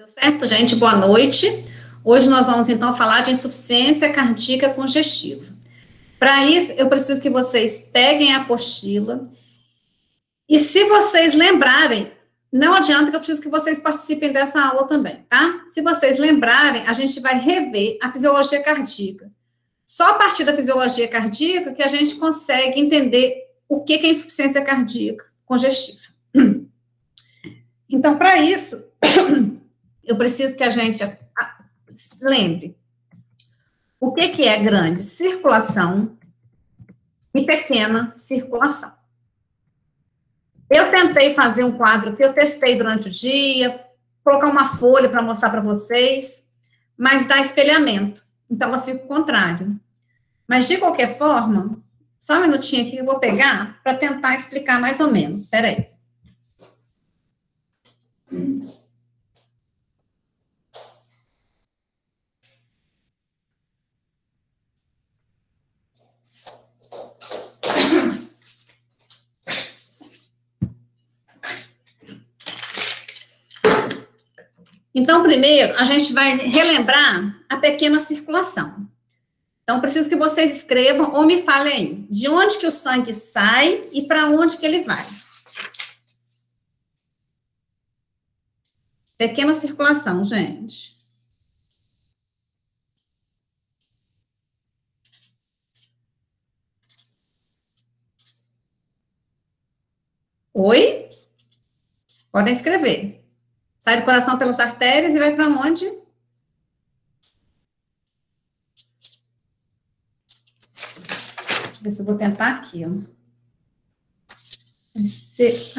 Deu certo, gente? Boa noite. Hoje nós vamos, então, falar de insuficiência cardíaca congestiva. Para isso, eu preciso que vocês peguem a apostila e, se vocês lembrarem, não adianta que eu preciso que vocês participem dessa aula também, tá? Se vocês lembrarem, a gente vai rever a fisiologia cardíaca. Só a partir da fisiologia cardíaca que a gente consegue entender o que é insuficiência cardíaca congestiva. Então, para isso, eu preciso que a gente lembre o que é grande circulação e pequena circulação. Eu tentei fazer um quadro que eu testei durante o dia, colocar uma folha para mostrar para vocês, mas dá espelhamento, então ela fica o contrário. Mas, de qualquer forma, só um minutinho aqui que eu vou pegar para tentar explicar mais ou menos. Espera aí. Então, primeiro, a gente vai relembrar a pequena circulação. Então, preciso que vocês escrevam ou me falem aí, de onde que o sangue sai e para onde que ele vai. Pequena circulação, gente. Oi? Podem escrever. Sai do coração pelas artérias e vai para onde? Deixa eu ver se eu vou tentar aqui, ó.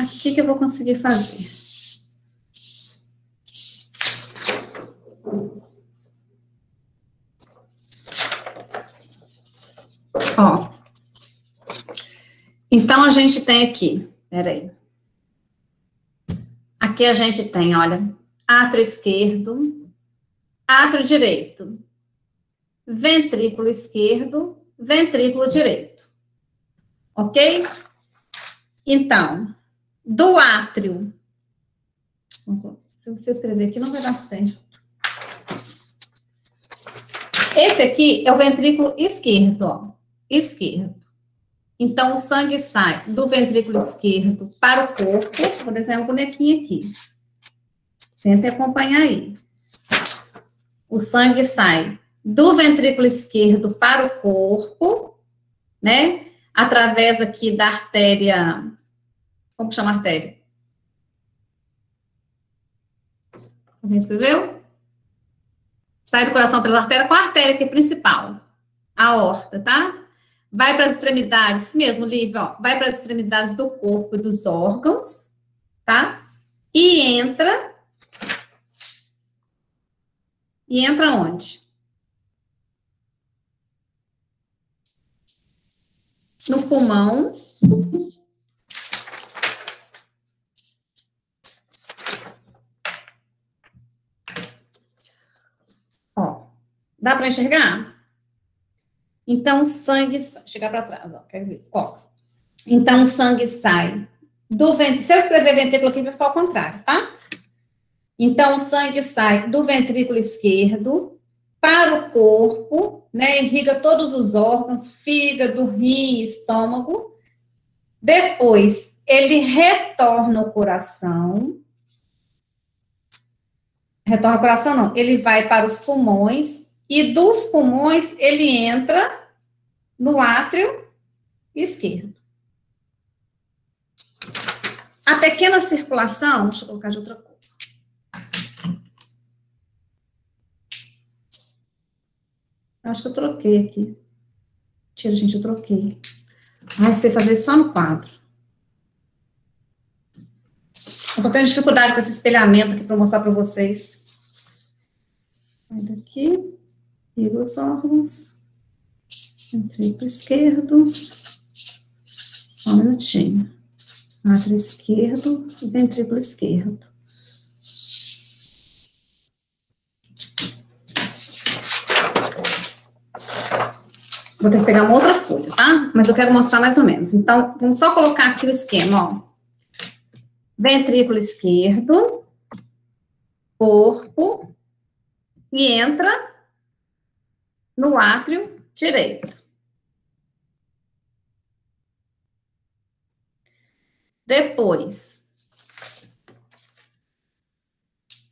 Aqui que eu vou conseguir fazer. Ó. Então, a gente tem aqui, peraí. Aqui a gente tem, olha, átrio esquerdo, átrio direito, ventrículo esquerdo, ventrículo direito. Ok? Então, do átrio, se você escrever aqui não vai dar certo. Esse aqui é o ventrículo esquerdo, ó, esquerdo. Então, o sangue sai do ventrículo esquerdo para o corpo. Vou desenhar um bonequinho aqui. Tenta acompanhar aí. O sangue sai do ventrículo esquerdo para o corpo, né? Através aqui da artéria... Como chama a artéria? Alguém escreveu? Sai do coração pela artéria. Qual a artéria que é principal? A aorta, tá? Vai para as extremidades, mesmo, Lívia, ó, vai para as extremidades do corpo e dos órgãos, tá? E entra onde? No pulmão. Ó, dá para enxergar? Então, o sangue... Chegar para trás, ó, quer ver? Ó. Então, o sangue sai do ventrículo... Se eu escrever ventrículo aqui, vai ficar ao contrário, tá? Então, o sangue sai do ventrículo esquerdo para o corpo, né? Irriga todos os órgãos, fígado, rim, estômago. Depois, ele retorna ao coração. Retorna ao coração, não. Ele vai para os pulmões. E dos pulmões, ele entra no átrio esquerdo. A pequena circulação, deixa eu colocar de outra cor. Acho que eu troquei aqui. Tira, gente, eu troquei. Ai, sei fazer só no quadro. Eu tô tendo dificuldade com esse espelhamento aqui para mostrar para vocês. Sai daqui. E os órgãos, ventrículo esquerdo, só um minutinho, átrio esquerdo e ventrículo esquerdo. Vou ter que pegar uma outra folha, tá? Mas eu quero mostrar mais ou menos. Então, vamos só colocar aqui o esquema, ó. Ventrículo esquerdo, corpo e entra no átrio direito. Depois,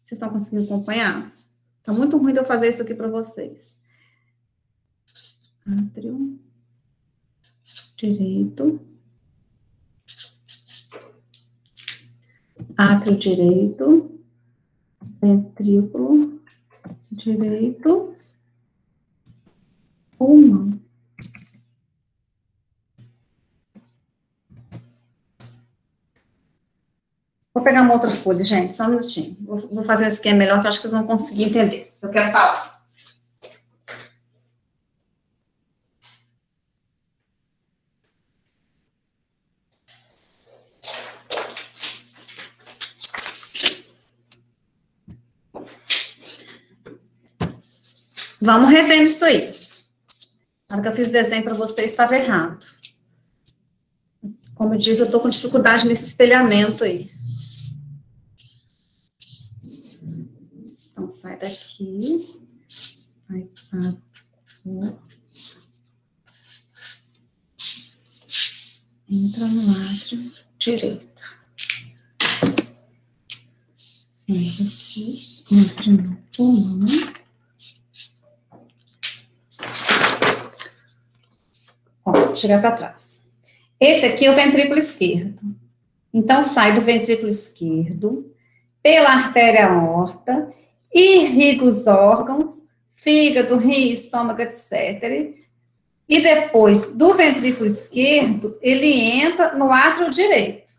vocês estão conseguindo acompanhar? Tá muito ruim de eu fazer isso aqui para vocês. Átrio direito. Átrio direito. Ventrículo direito. Pulmão. Vou pegar uma outra folha, gente, só um minutinho. Vou fazer um esquema melhor, que eu acho que vocês vão conseguir entender. Eu quero falar. Vamos revendo isso aí. Na hora que eu fiz o desenho para vocês, estava errado. Como eu disse, eu estou com dificuldade nesse espelhamento aí. Então, sai daqui. Vai para o... Entra no átrio direito. Sempre aqui. Entra no pulmão. Ó, chegar para trás. Esse aqui é o ventrículo esquerdo. Então, sai do ventrículo esquerdo, pela artéria aorta, irriga os órgãos, fígado, rim, estômago, etc. E depois, do ventrículo esquerdo, ele entra no átrio direito.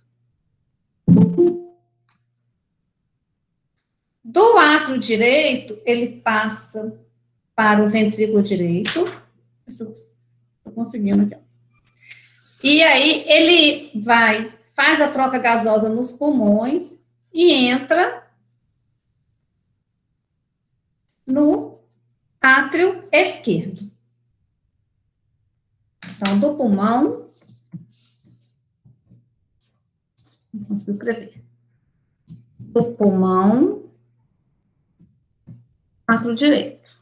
Do átrio direito, ele passa para o ventrículo direito. Estou conseguindo aqui, ó. E aí, ele faz a troca gasosa nos pulmões e entra no átrio esquerdo. Então, do pulmão, não consigo escrever. Do pulmão, átrio direito.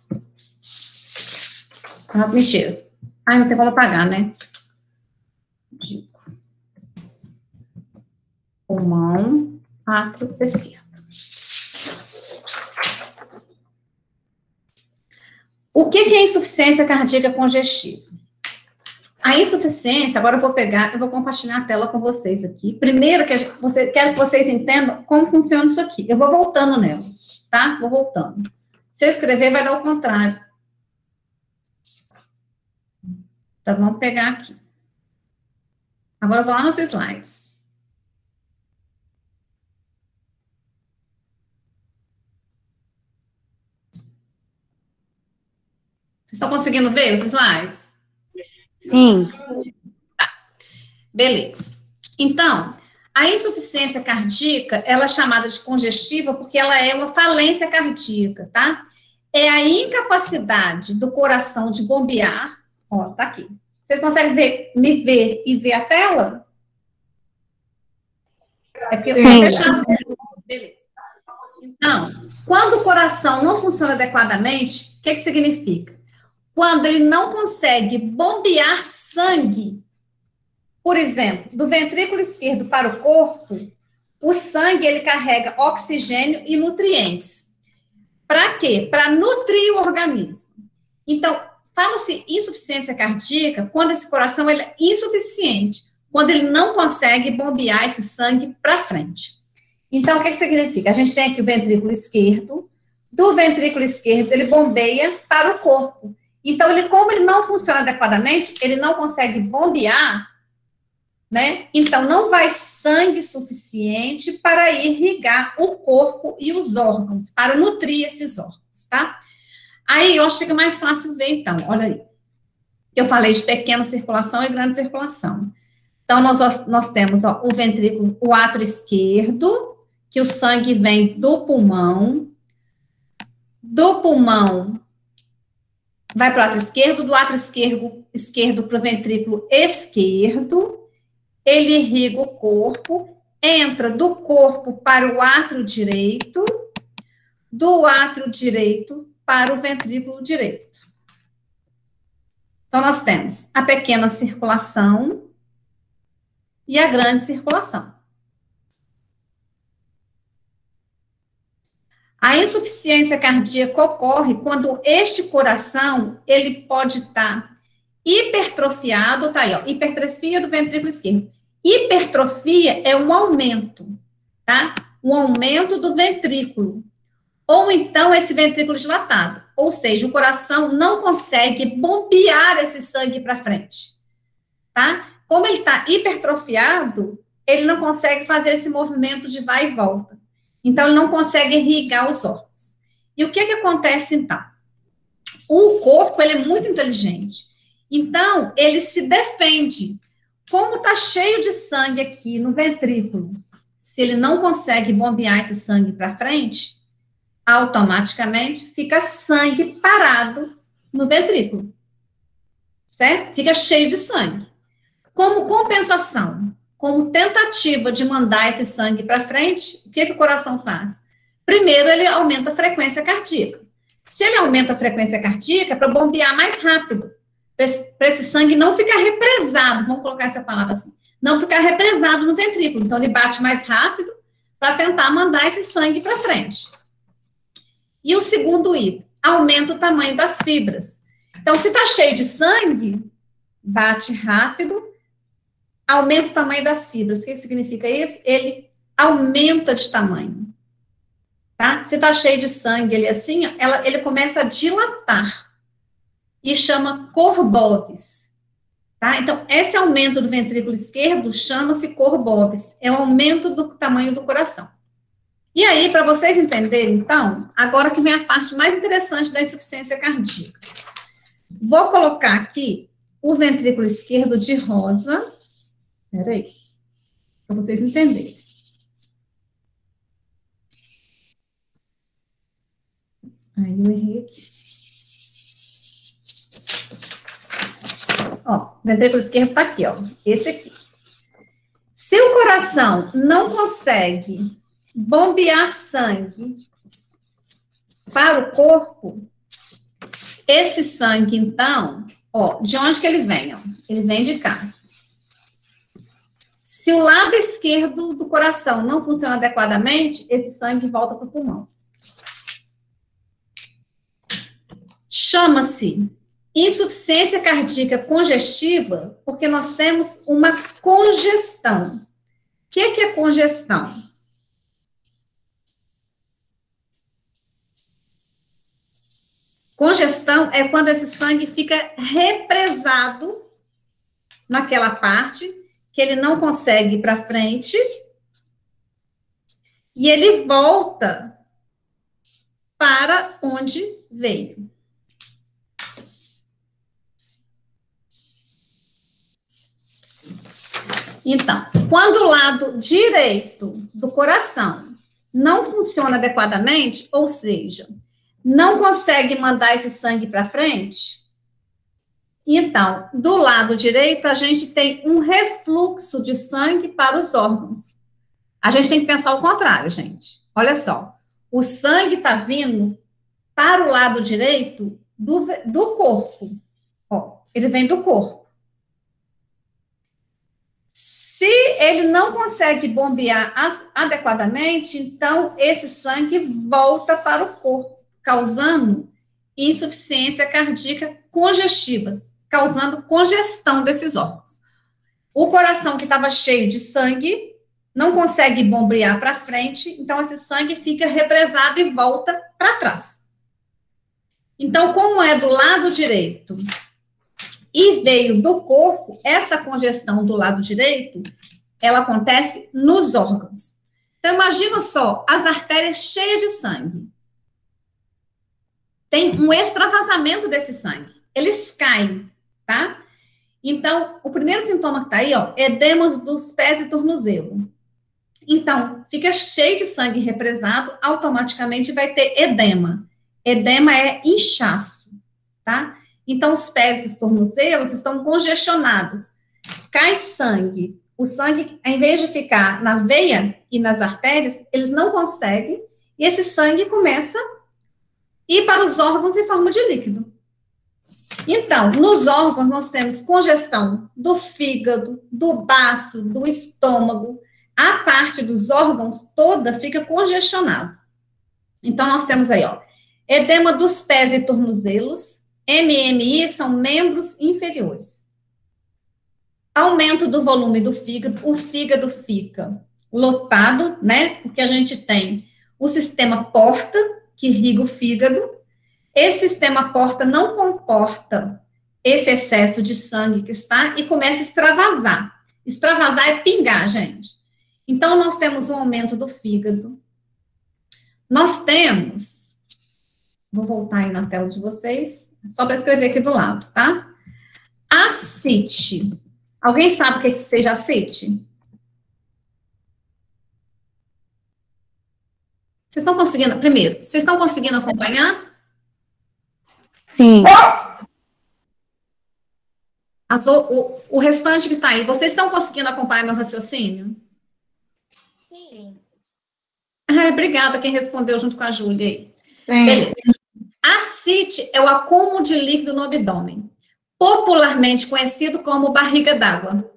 Ah, mentira. Ai, não tem como apagar, né? Pulmão, átrio esquerdo. O que é insuficiência cardíaca congestiva? A insuficiência, agora eu vou pegar, eu vou compartilhar a tela com vocês aqui. Primeiro, quero que vocês entendam como funciona isso aqui. Eu vou voltando nela, tá? Vou voltando. Se eu escrever, vai dar o contrário. Então, vamos pegar aqui. Agora eu vou lá nos slides. Vocês estão conseguindo ver os slides? Sim. Tá. Beleza. Então, a insuficiência cardíaca, ela é chamada de congestiva porque ela é uma falência cardíaca, tá? É a incapacidade do coração de bombear. Ó, tá aqui. Vocês conseguem me ver e ver a tela? É porque eu estou fechando. Beleza. Então, quando o coração não funciona adequadamente, o que significa? Quando ele não consegue bombear sangue, por exemplo, do ventrículo esquerdo para o corpo, o sangue, ele carrega oxigênio e nutrientes. Para quê? Para nutrir o organismo. Então, fala-se insuficiência cardíaca quando esse coração ele é insuficiente, quando ele não consegue bombear esse sangue para frente. Então, o que significa? A gente tem aqui o ventrículo esquerdo, do ventrículo esquerdo ele bombeia para o corpo. Então, como ele não funciona adequadamente, ele não consegue bombear, né? Então, não vai sangue suficiente para irrigar o corpo e os órgãos, para nutrir esses órgãos, tá? Aí, eu acho que fica mais fácil ver, então, olha aí. Eu falei de pequena circulação e grande circulação. Então, nós temos, ó, o ventrículo, o átrio esquerdo, que o sangue vem do pulmão vai para o átrio esquerdo, do átrio esquerdo para o ventrículo esquerdo, ele irriga o corpo, entra do corpo para o átrio direito, do átrio direito para o ventrículo direito. Então, nós temos a pequena circulação e a grande circulação. A insuficiência cardíaca ocorre quando este coração, ele pode estar hipertrofiado, tá aí, ó, hipertrofia do ventrículo esquerdo. Hipertrofia é um aumento, tá? Um aumento do ventrículo. Ou então esse ventrículo dilatado. Ou seja, o coração não consegue bombear esse sangue para frente, tá? Como ele está hipertrofiado, ele não consegue fazer esse movimento de vai e volta. Então, ele não consegue irrigar os órgãos. E o que acontece, então? O corpo, ele é muito inteligente. Então, ele se defende. Como está cheio de sangue aqui no ventrículo, se ele não consegue bombear esse sangue para frente, automaticamente fica sangue parado no ventrículo. Certo? Fica cheio de sangue. Como compensação, como tentativa de mandar esse sangue para frente, o que o coração faz? Primeiro, ele aumenta a frequência cardíaca. Se ele aumenta a frequência cardíaca, é para bombear mais rápido, para esse sangue não ficar represado, vamos colocar essa palavra assim, não ficar represado no ventrículo. Então, ele bate mais rápido para tentar mandar esse sangue para frente. E o segundo item, aumenta o tamanho das fibras. Então, se está cheio de sangue, bate rápido, aumenta o tamanho das fibras. O que significa isso? Ele aumenta de tamanho. Tá? Se está cheio de sangue, ele assim, ele começa a dilatar. E chama cor bovis. Tá? Então, esse aumento do ventrículo esquerdo chama-se cor bovis. É o aumento do tamanho do coração. E aí, para vocês entenderem, então, agora que vem a parte mais interessante da insuficiência cardíaca. Vou colocar aqui o ventrículo esquerdo de rosa. Peraí, para vocês entenderem. Aí eu errei aqui. Ó, o ventrículo esquerdo tá aqui, ó. Esse aqui. Se o coração não consegue bombear sangue para o corpo, esse sangue, então, ó, de onde que ele vem? Ó? Ele vem de cá. Se o lado esquerdo do coração não funciona adequadamente, esse sangue volta para o pulmão. Chama-se insuficiência cardíaca congestiva, porque nós temos uma congestão. O que é congestão? Congestão é quando esse sangue fica represado naquela parte, que ele não consegue ir para frente, e ele volta para onde veio. Então, quando o lado direito do coração não funciona adequadamente, ou seja, não consegue mandar esse sangue para frente, então, do lado direito, a gente tem um refluxo de sangue para os órgãos. A gente tem que pensar o contrário, gente. Olha só, o sangue está vindo para o lado direito do corpo. Ó, ele vem do corpo. Se ele não consegue bombear adequadamente, então esse sangue volta para o corpo, causando insuficiência cardíaca congestiva, causando congestão desses órgãos. O coração que estava cheio de sangue não consegue bombear para frente, então esse sangue fica represado e volta para trás. Então, como é do lado direito e veio do corpo, essa congestão do lado direito, ela acontece nos órgãos. Então, imagina só, as artérias cheias de sangue. Tem um extravasamento desse sangue. Eles caem, tá? Então, o primeiro sintoma que tá aí, ó, edema dos pés e tornozelo. Então, fica cheio de sangue represado, automaticamente vai ter edema. Edema é inchaço, tá? Então, os pés e os tornozelos estão congestionados. Cai sangue. O sangue, em vez de ficar na veia e nas artérias, eles não conseguem. e esse sangue começa a ir para os órgãos em forma de líquido. Então, nos órgãos nós temos congestão do fígado, do baço, do estômago. A parte dos órgãos toda fica congestionada. Então, nós temos aí, ó, edema dos pés e tornozelos, MMI são membros inferiores. Aumento do volume do fígado, o fígado fica lotado, né? Porque a gente tem o sistema porta, que irriga o fígado. Esse sistema porta não comporta esse excesso de sangue que está e começa a extravasar. Extravasar é pingar, gente. Então, nós temos um aumento do fígado. Nós temos, vou voltar aí na tela de vocês, só para escrever aqui do lado, tá? Ascite. Alguém sabe o que seja ascite? Vocês estão conseguindo, primeiro, vocês estão conseguindo acompanhar? Sim. O restante que está aí, vocês estão conseguindo acompanhar meu raciocínio? Sim. Obrigada quem respondeu junto com a Júlia aí. Sim. Beleza. Ascite é o acúmulo de líquido no abdômen, popularmente conhecido como barriga d'água.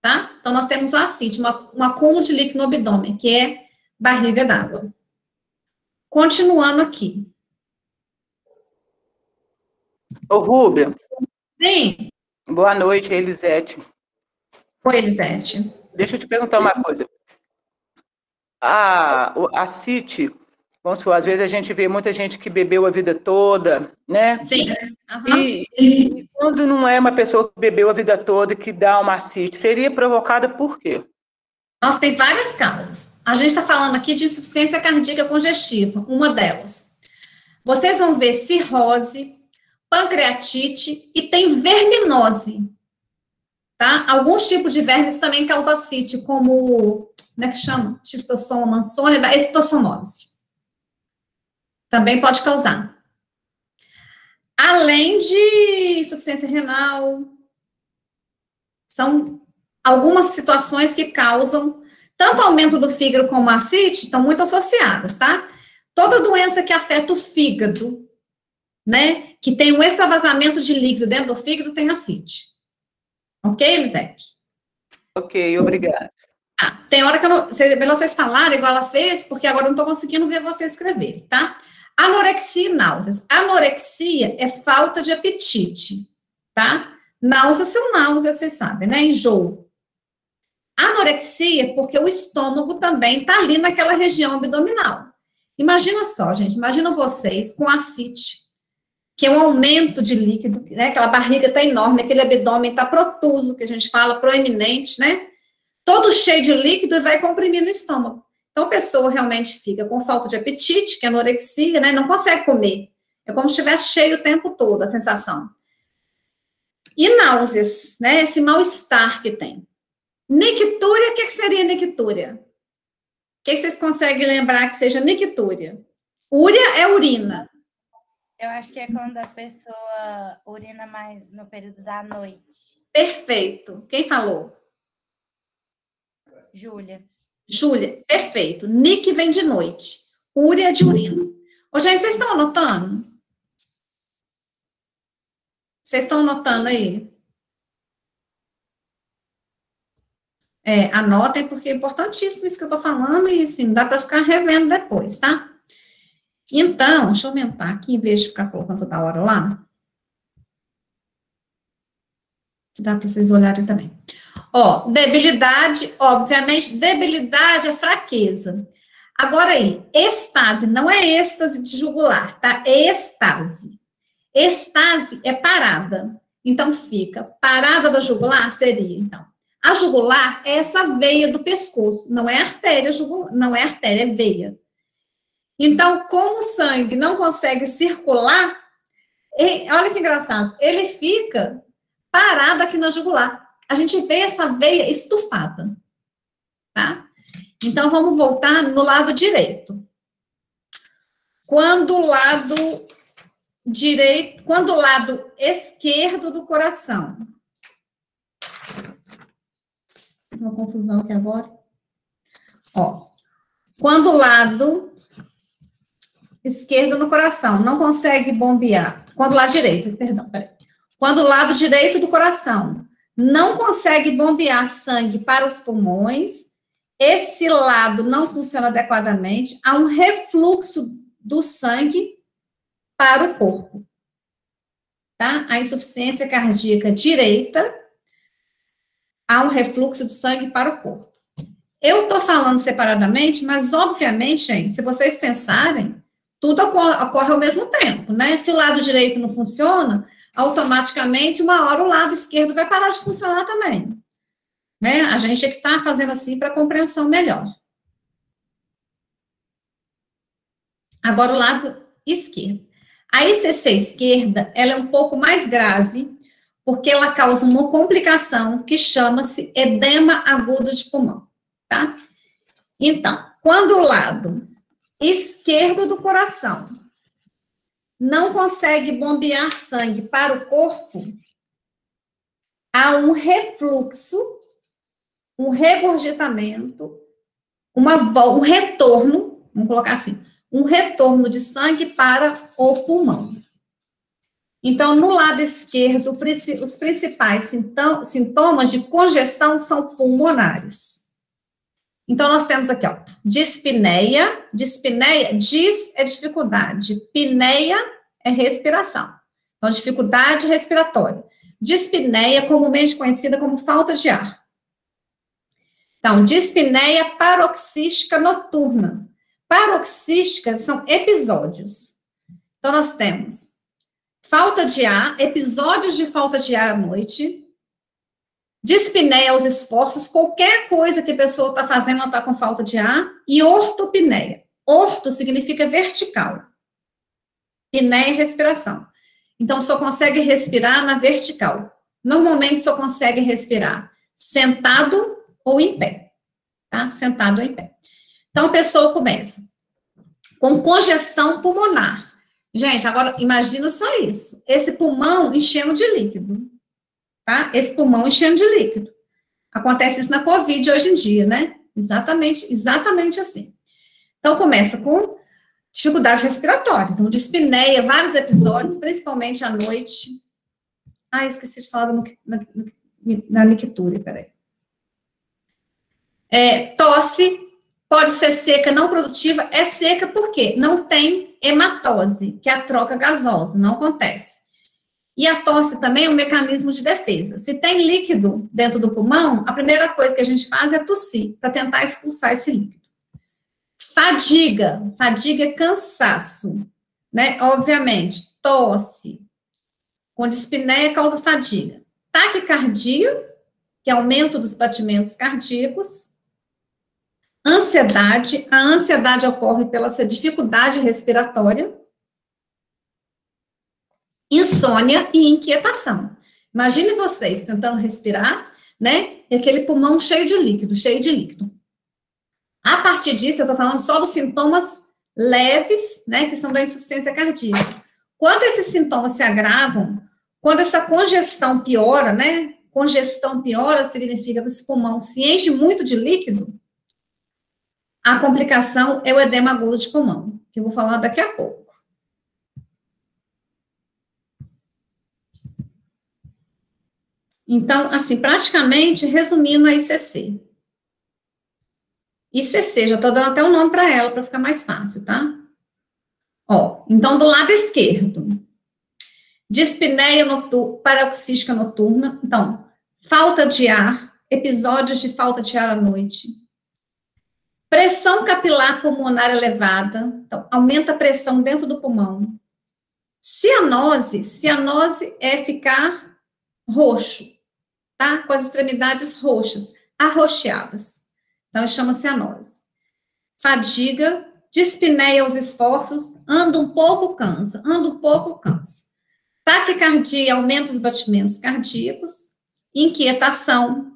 Tá? Então, nós temos o ascite, um acúmulo de líquido no abdômen, que é barriga d'água. Continuando aqui. Ô, Rúbia. Sim. Boa noite, Elisete. Oi, Elisete. Deixa eu te perguntar uma coisa. A CIT, vamos supor, às vezes a gente vê muita gente que bebeu a vida toda, né? Sim. Uhum. E quando não é uma pessoa que bebeu a vida toda que dá uma CIT, seria provocada por quê? Nós tem várias causas. A gente está falando aqui de insuficiência cardíaca congestiva, uma delas. Vocês vão ver cirrose, pancreatite e tem verminose, tá? Alguns tipos de vermes também causam ascite, como, como é que chama? Xistossoma, mansônia, da esquistossomose. Também pode causar. Além de insuficiência renal, são algumas situações que causam tanto aumento do fígado como a ascite, estão muito associadas, tá? Toda doença que afeta o fígado, né, que tem um extravasamento de líquido dentro do fígado, tem ascite. Ok, Elisete? Ok, obrigada. Tem hora que eu não... Vocês falarem igual ela fez, porque agora eu não estou conseguindo ver você escrever, tá? Anorexia e náuseas. Anorexia é falta de apetite, tá? Náuseas são náuseas, vocês sabem, né? Enjoo. Anorexia é porque o estômago também está ali naquela região abdominal. Imagina só, gente, imagina vocês com ascite, que é um aumento de líquido, né? Aquela barriga está enorme, aquele abdômen está protuso, que a gente fala, proeminente, né? Todo cheio de líquido e vai comprimir no estômago. Então, a pessoa realmente fica com falta de apetite, que é anorexia, né? Não consegue comer. É como se estivesse cheio o tempo todo, a sensação. E náuseas, né? Esse mal-estar que tem. Nictúria, o que seria nictúria? O que vocês conseguem lembrar que seja nictúria? Úria é urina. Eu acho que é quando a pessoa urina mais no período da noite. Perfeito. Quem falou? Júlia. Júlia, perfeito. Nic vem de noite. Úria de urina. Ô, gente, vocês estão anotando? Vocês estão anotando aí? Anotem, porque é importantíssimo isso que eu tô falando e, assim, dá para ficar revendo depois, tá? Então, deixa eu aumentar aqui, em vez de ficar colocando toda hora lá. Que dá para vocês olharem também. Ó, debilidade, obviamente, debilidade é fraqueza. Agora aí, estase, não é êxtase de jugular, tá? É estase. Estase é parada. Então, fica, parada da jugular seria, então. A jugular é essa veia do pescoço, não é artéria jugular, não é artéria, é veia. Então, como o sangue não consegue circular, olha que engraçado, ele fica parado aqui na jugular. A gente vê essa veia estufada, tá? Então, vamos voltar no lado direito. Quando o lado esquerdo do coração. Fiz uma confusão aqui agora. Ó, quando o lado esquerdo no coração não consegue bombear, quando o lado direito, perdão, peraí. Quando o lado direito do coração não consegue bombear sangue para os pulmões, esse lado não funciona adequadamente, há um refluxo do sangue para o corpo. Tá? A insuficiência cardíaca direita, há um refluxo de sangue para o corpo. Eu estou falando separadamente, mas, obviamente, gente, se vocês pensarem, tudo ocorre ao mesmo tempo, né? Se o lado direito não funciona, automaticamente, uma hora o lado esquerdo vai parar de funcionar também. Né? A gente é que está fazendo assim para compreensão melhor. Agora, o lado esquerdo. A ICC esquerda, ela é um pouco mais grave, porque ela causa uma complicação que chama-se edema agudo de pulmão, tá? Então, quando o lado esquerdo do coração não consegue bombear sangue para o corpo, há um refluxo, um regurgitamento, um retorno, vamos colocar assim, um retorno de sangue para o pulmão. Então, no lado esquerdo, os principais sintomas de congestão são pulmonares. Então, nós temos aqui, ó, dispneia, dis é dificuldade, pneia é respiração. Então, dificuldade respiratória. Dispneia, comumente conhecida como falta de ar. Então, dispneia paroxística noturna. Paroxística são episódios. Então, nós temos falta de ar, episódios de falta de ar à noite, dispneia aos esforços, qualquer coisa que a pessoa está fazendo, ela está com falta de ar, e ortopneia. Orto significa vertical. Pneia é respiração. Então, só consegue respirar na vertical. Normalmente, só consegue respirar sentado ou em pé. Tá? Sentado ou em pé. Então, a pessoa começa com congestão pulmonar. Gente, agora, imagina só isso. Esse pulmão enchendo de líquido. Tá? Esse pulmão enchendo de líquido. Acontece isso na Covid hoje em dia, né? Exatamente assim. Então, começa com dificuldade respiratória. Então, dispneia, vários episódios, principalmente à noite. Eu esqueci de falar na mictúria, peraí. Tosse, pode ser seca, não produtiva. É seca porque não tem hematose, que é a troca gasosa, não acontece. E a tosse também é um mecanismo de defesa. Se tem líquido dentro do pulmão, a primeira coisa que a gente faz é tossir, para tentar expulsar esse líquido. Fadiga é cansaço, né? Obviamente, tosse, com dispneia causa fadiga. Taquicardia, que é aumento dos batimentos cardíacos. Ansiedade, a ansiedade ocorre pela essa dificuldade respiratória. Insônia e inquietação. Imagine vocês tentando respirar, né? E aquele pulmão cheio de líquido. A partir disso, eu estou falando só dos sintomas leves, né? Que são da insuficiência cardíaca. Quando esses sintomas se agravam, quando essa congestão piora, né? Congestão piora significa que esse pulmão se enche muito de líquido. A complicação é o edema agudo de pulmão, que eu vou falar daqui a pouco. Então, assim, praticamente, resumindo a ICC. ICC, já estou dando até o nome para ela, para ficar mais fácil, tá? Ó, então, do lado esquerdo, dispneia paroxística noturna. Então, falta de ar, episódios de falta de ar à noite. Pressão capilar pulmonar elevada. Então, aumenta a pressão dentro do pulmão. Cianose é ficar roxo, tá? Com as extremidades roxas, arroxeadas. Então, chama cianose. Fadiga, dispneia aos esforços, anda um pouco, cansa. Taquicardia, aumenta os batimentos cardíacos. Inquietação,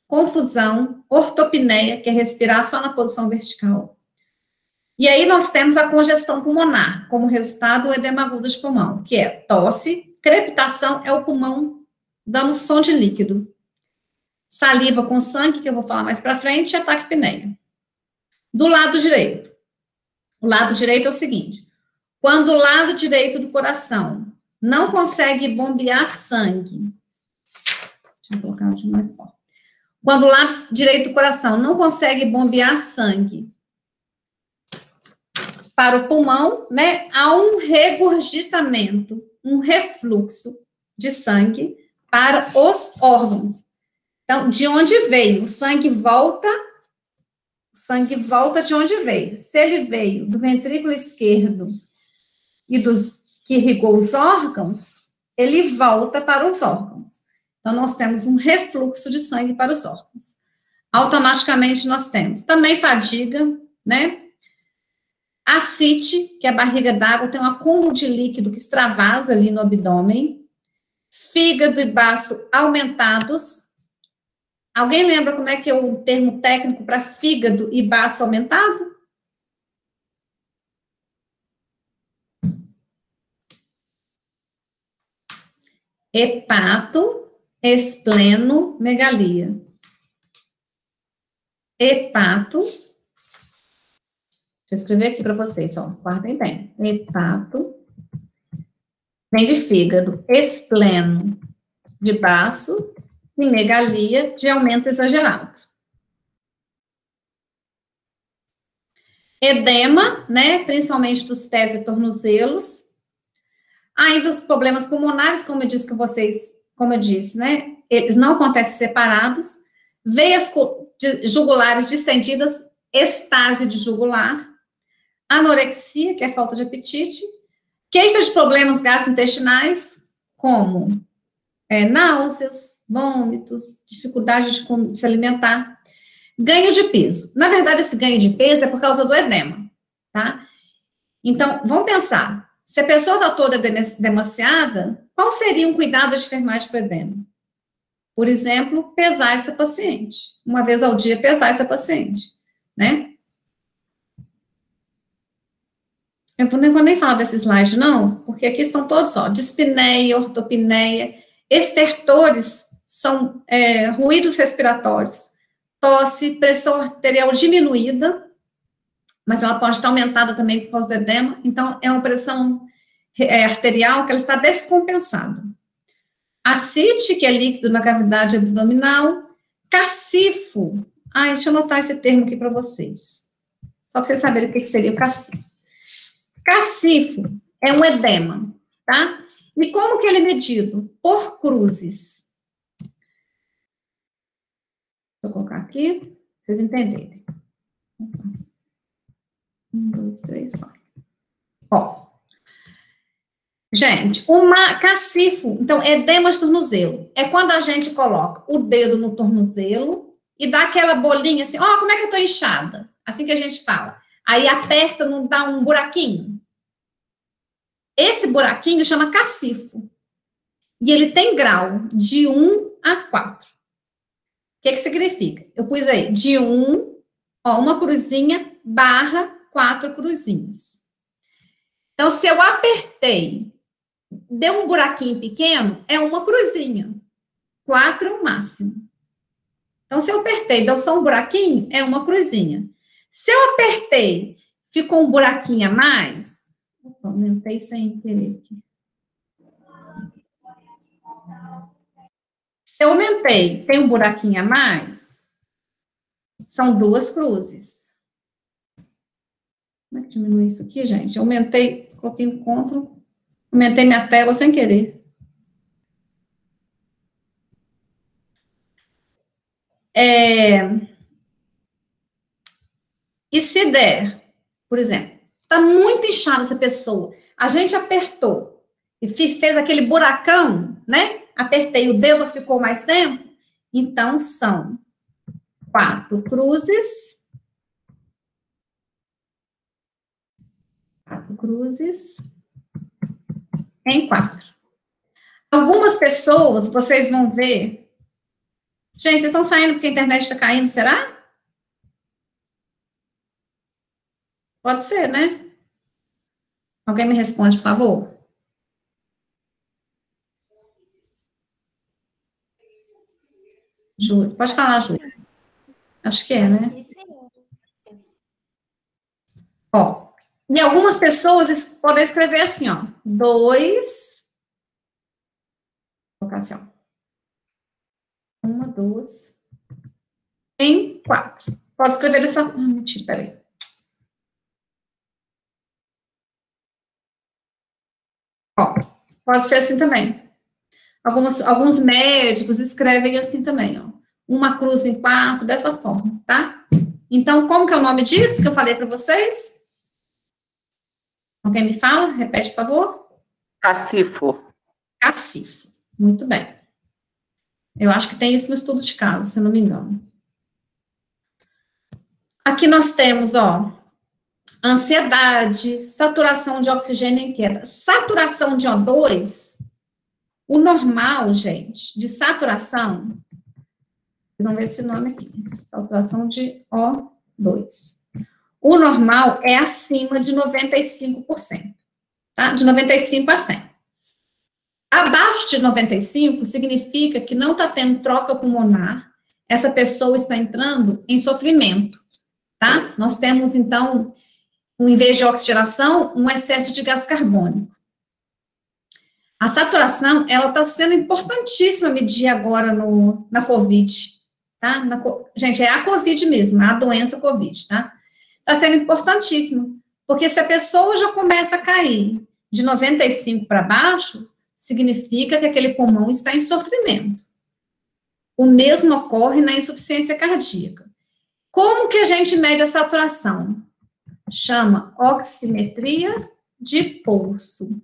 confusão, ortopneia, que é respirar só na posição vertical. E aí nós temos a congestão pulmonar, como resultado o edema agudo de pulmão, que é tosse, crepitação, é o pulmão dando som de líquido. Saliva com sangue, que eu vou falar mais para frente, e a taquipneia. Do lado direito. O lado direito é o seguinte, Quando o lado direito do coração não consegue bombear sangue, deixa eu colocar de mais forte. Quando o lado direito do coração não consegue bombear sangue para o pulmão, né, há um regurgitamento, um refluxo de sangue para os órgãos. Então, de onde veio? O sangue volta de onde veio. Se ele veio do ventrículo esquerdo e dos que irrigou os órgãos, ele volta para os órgãos. Então, nós temos um refluxo de sangue para os órgãos. Automaticamente, nós temos também fadiga, né? Ascite, que é a barriga d'água, tem um acúmulo de líquido que extravasa ali no abdômen. Fígado e baço aumentados. Alguém lembra como é que é o termo técnico para fígado e baço aumentado? Hepatoesplenomegalia. Hepato. Deixa eu escrever aqui para vocês, ó. Guardem bem. Hepato. Vem de fígado. Espleno de baço. E megalia de aumento exagerado. Edema, né? Principalmente dos pés e tornozelos. Ainda os problemas pulmonares, como eu disse, né? Eles não acontecem separados. Veias jugulares distendidas, estase de jugular. Anorexia, que é falta de apetite. Queixa de problemas gastrointestinais, como náuseas, vômitos, dificuldade de se alimentar. Ganho de peso. Na verdade, esse ganho de peso é por causa do edema, tá? Então, vamos pensar. Se a pessoa está toda demasiada, qual seria um cuidado de enfermagem para o edema? Por exemplo, pesar essa paciente. Uma vez ao dia, pesar essa paciente, né? Eu não vou nem falar desse slide, não, porque aqui estão todos, ó, dispneia, ortopneia, estertores são ruídos respiratórios, tosse, pressão arterial diminuída, mas ela pode estar aumentada também por causa do edema, então é uma pressão arterial que ela está descompensada. Ascite, que é líquido na cavidade abdominal, cacifo. Deixa eu anotar esse termo aqui para vocês, só para vocês saberem o que seria o cacifo. Cacifo é um edema, tá? E como que ele é medido? Por cruzes. Vou colocar aqui, para vocês entenderem. 1, 2, 3, 4. Ó. Gente, cacifo, então, edema de tornozelo. É quando a gente coloca o dedo no tornozelo e dá aquela bolinha assim, ó, como é que eu tô inchada? Assim que a gente fala. Aí aperta, não dá um buraquinho. Esse buraquinho chama cacifo. E ele tem grau de 1 a 4. O que significa? Eu pus aí, de 1, ó, uma cruzinha, barra 4 cruzinhas. Então, se eu apertei, deu um buraquinho pequeno, é uma cruzinha. 4 é o máximo. Então, se eu apertei, deu só um buraquinho, é uma cruzinha. Se eu apertei, ficou um buraquinho a mais, aumentei sem querer aqui. Se eu aumentei, tem um buraquinho a mais, são 2 cruzes. Como é que diminui isso aqui, gente? Eu aumentei, coloquei um Ctrl, aumentei minha tela sem querer. E se der, por exemplo, tá muito inchada essa pessoa, a gente apertou e fez aquele buracão, né? Apertei, o dedo ficou mais tempo, então são 4 cruzes. 4 cruzes em 4. Algumas pessoas, vocês vão ver... Gente, vocês estão saindo porque a internet está caindo, será? Pode ser, né? Alguém me responde, por favor? Júlia, pode falar, Júlia. Acho que é, né? Ó, E algumas pessoas podem escrever assim, ó, 2, vou colocar assim, ó, 1, 2, em 4. Pode escrever dessa, mentira, peraí. Ó, pode ser assim também. Alguns médicos escrevem assim também, ó. Uma cruz em 4, dessa forma, tá? Então, como que é o nome disso que eu falei para vocês? Alguém me fala? Repete, por favor. Cacifo. Cacifo. Muito bem. Eu acho que tem isso no estudo de caso, se eu não me engano. Aqui nós temos, ó, ansiedade, saturação de oxigênio em queda. Saturação de O2, o normal, gente, de saturação, vocês vão ver esse nome aqui, saturação de O2. O normal é acima de 95%, tá? De 95 a 100. Abaixo de 95 significa que não está tendo troca pulmonar, essa pessoa está entrando em sofrimento, tá? Nós temos, então, em vez de oxigenação, um excesso de gás carbônico. A saturação, ela está sendo importantíssima medir agora na COVID, tá? Gente, é a COVID mesmo, é a doença COVID, tá? Está sendo importantíssimo, porque se a pessoa já começa a cair de 95 para baixo, significa que aquele pulmão está em sofrimento. O mesmo ocorre na insuficiência cardíaca. Como que a gente mede a saturação? Chama oximetria de pulso.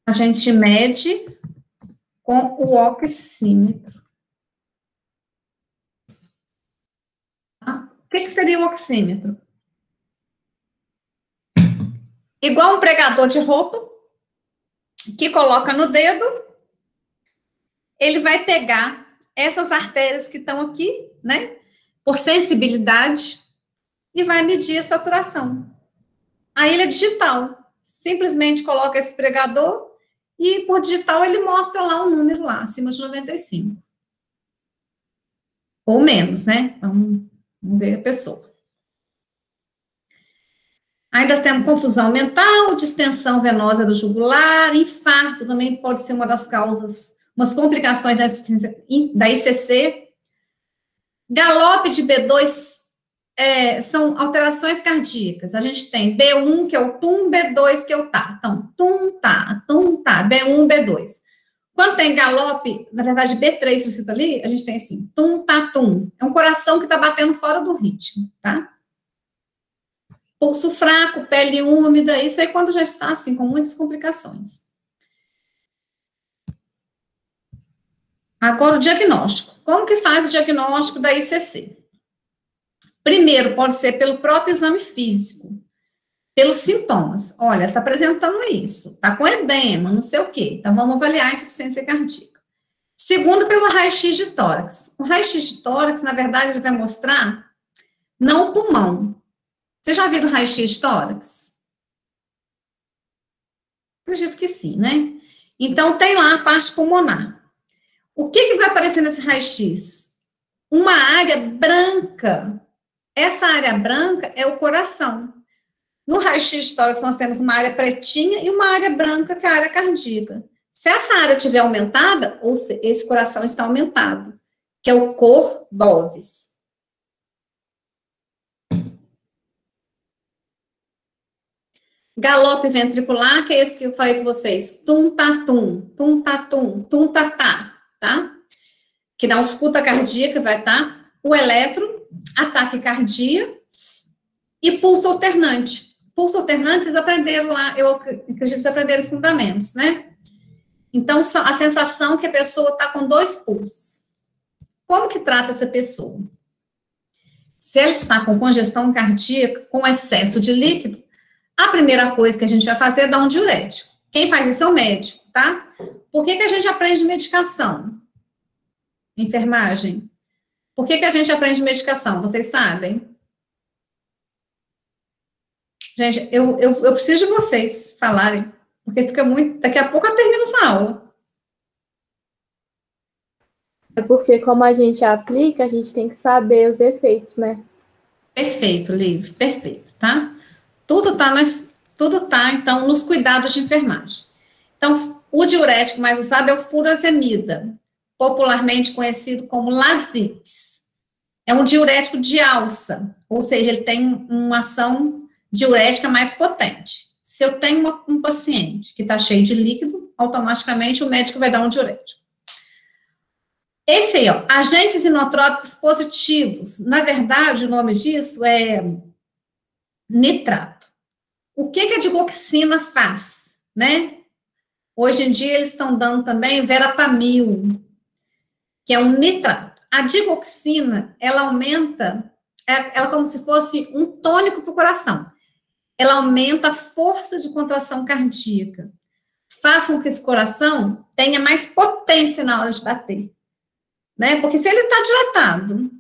A gente mede com o oxímetro. O que seria o oxímetro? Igual um pregador de roupa, que coloca no dedo, ele vai pegar essas artérias que estão aqui, né, por sensibilidade, e vai medir a saturação. Aí ele é digital, simplesmente coloca esse pregador e por digital ele mostra lá um número lá, acima de 95. Ou menos, né? Vamos ver a pessoa. Ainda temos confusão mental, distensão venosa do jugular, infarto também pode ser uma das causas, umas complicações da ICC. Galope de B2 são alterações cardíacas. A gente tem B1, que é o tum, B2, que é o tá. Então, tum, tá, B1, B2. Quando tem galope, na verdade, B3, que cita ali, a gente tem assim, tum, tá, tum. É um coração que está batendo fora do ritmo, tá? Pulso fraco, pele úmida, isso aí quando já está, assim, com muitas complicações. Agora, o diagnóstico. Como que faz o diagnóstico da ICC? Primeiro, pode ser pelo próprio exame físico, pelos sintomas. Olha, está apresentando isso, está com edema, não sei o quê. Então, vamos avaliar a insuficiência cardíaca. Segundo, pelo raio-x de tórax. O raio-x de tórax, na verdade, ele vai mostrar não o pulmão. Você já viu o raio-x de tórax? Acredito que sim, né? Então, tem lá a parte pulmonar. O que vai aparecer nesse raio-x? Uma área branca. Essa área branca é o coração. No raio-x de tórax, nós temos uma área pretinha e uma área branca, que é a área cardíaca. Se essa área estiver aumentada, ou se esse coração está aumentado, que é o cor Bovis. Galope ventricular, que é esse que eu falei com vocês. Tum-tatum, tum-tatum, tum-tatá, tá? Que na ausculta cardíaca vai estar o eletro, ataque cardíaco e pulso alternante. Pulso alternante, vocês aprenderam lá, eu acredito que vocês aprenderam fundamentos, né? Então, a sensação que a pessoa está com 2 pulsos. Como que trata essa pessoa? Se ela está com congestão cardíaca, com excesso de líquido, a primeira coisa que a gente vai fazer é dar um diurético. Quem faz isso é o médico, tá? Por que a gente aprende medicação? Enfermagem. Por que a gente aprende medicação? Vocês sabem? Gente, eu preciso de vocês falarem, porque fica muito... Daqui a pouco eu termino essa aula. É porque, como a gente aplica, a gente tem que saber os efeitos, né? Perfeito, Liv, perfeito, tá? Tudo tá, então, nos cuidados de enfermagem. Então, o diurético mais usado é o furosemida, popularmente conhecido como Lasix. É um diurético de alça, ou seja, ele tem uma ação diurética mais potente. Se eu tenho um paciente que está cheio de líquido, automaticamente o médico vai dar um diurético. Esse aí, ó, agentes inotrópicos positivos. Na verdade, o nome disso é nitrato. O que a digoxina faz, né? Hoje em dia eles estão dando também verapamil, que é um nitrato. A digoxina, ela aumenta, ela como se fosse um tônico para o coração. Ela aumenta a força de contração cardíaca. Faz com que esse coração tenha mais potência na hora de bater. Né? Porque se ele está dilatado,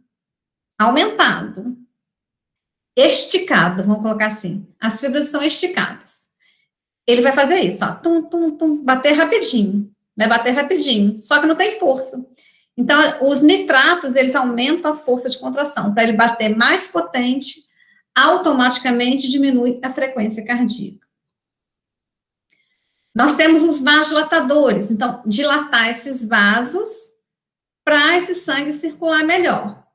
aumentado, esticado, vamos colocar assim, as fibras estão esticadas. Ele vai fazer isso, ó, tum, tum, tum, bater rapidinho, vai bater rapidinho, só que não tem força. Então, os nitratos, eles aumentam a força de contração, para ele bater mais potente, automaticamente diminui a frequência cardíaca. Nós temos os vasodilatadores, então, dilatar esses vasos para esse sangue circular melhor.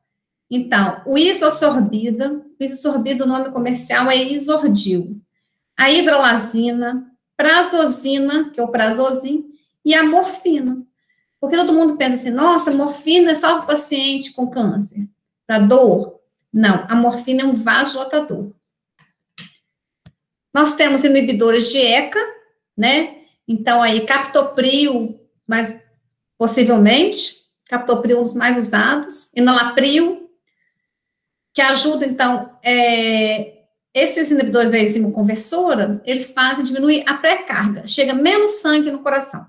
Então, o isosorbida, o nome comercial é Isordil. A hidralazina, prazosina, que é o Prazosin, e a morfina. Porque todo mundo pensa assim, nossa, morfina é só para paciente com câncer, para dor. Não, a morfina é um vasodilatador. Nós temos inibidores de ECA, né? Então, aí, captopril, mas possivelmente, captopril é um dos mais usados, enalapril, que ajuda, então, esses inibidores da enzima conversora, eles fazem diminuir a pré-carga, chega menos sangue no coração.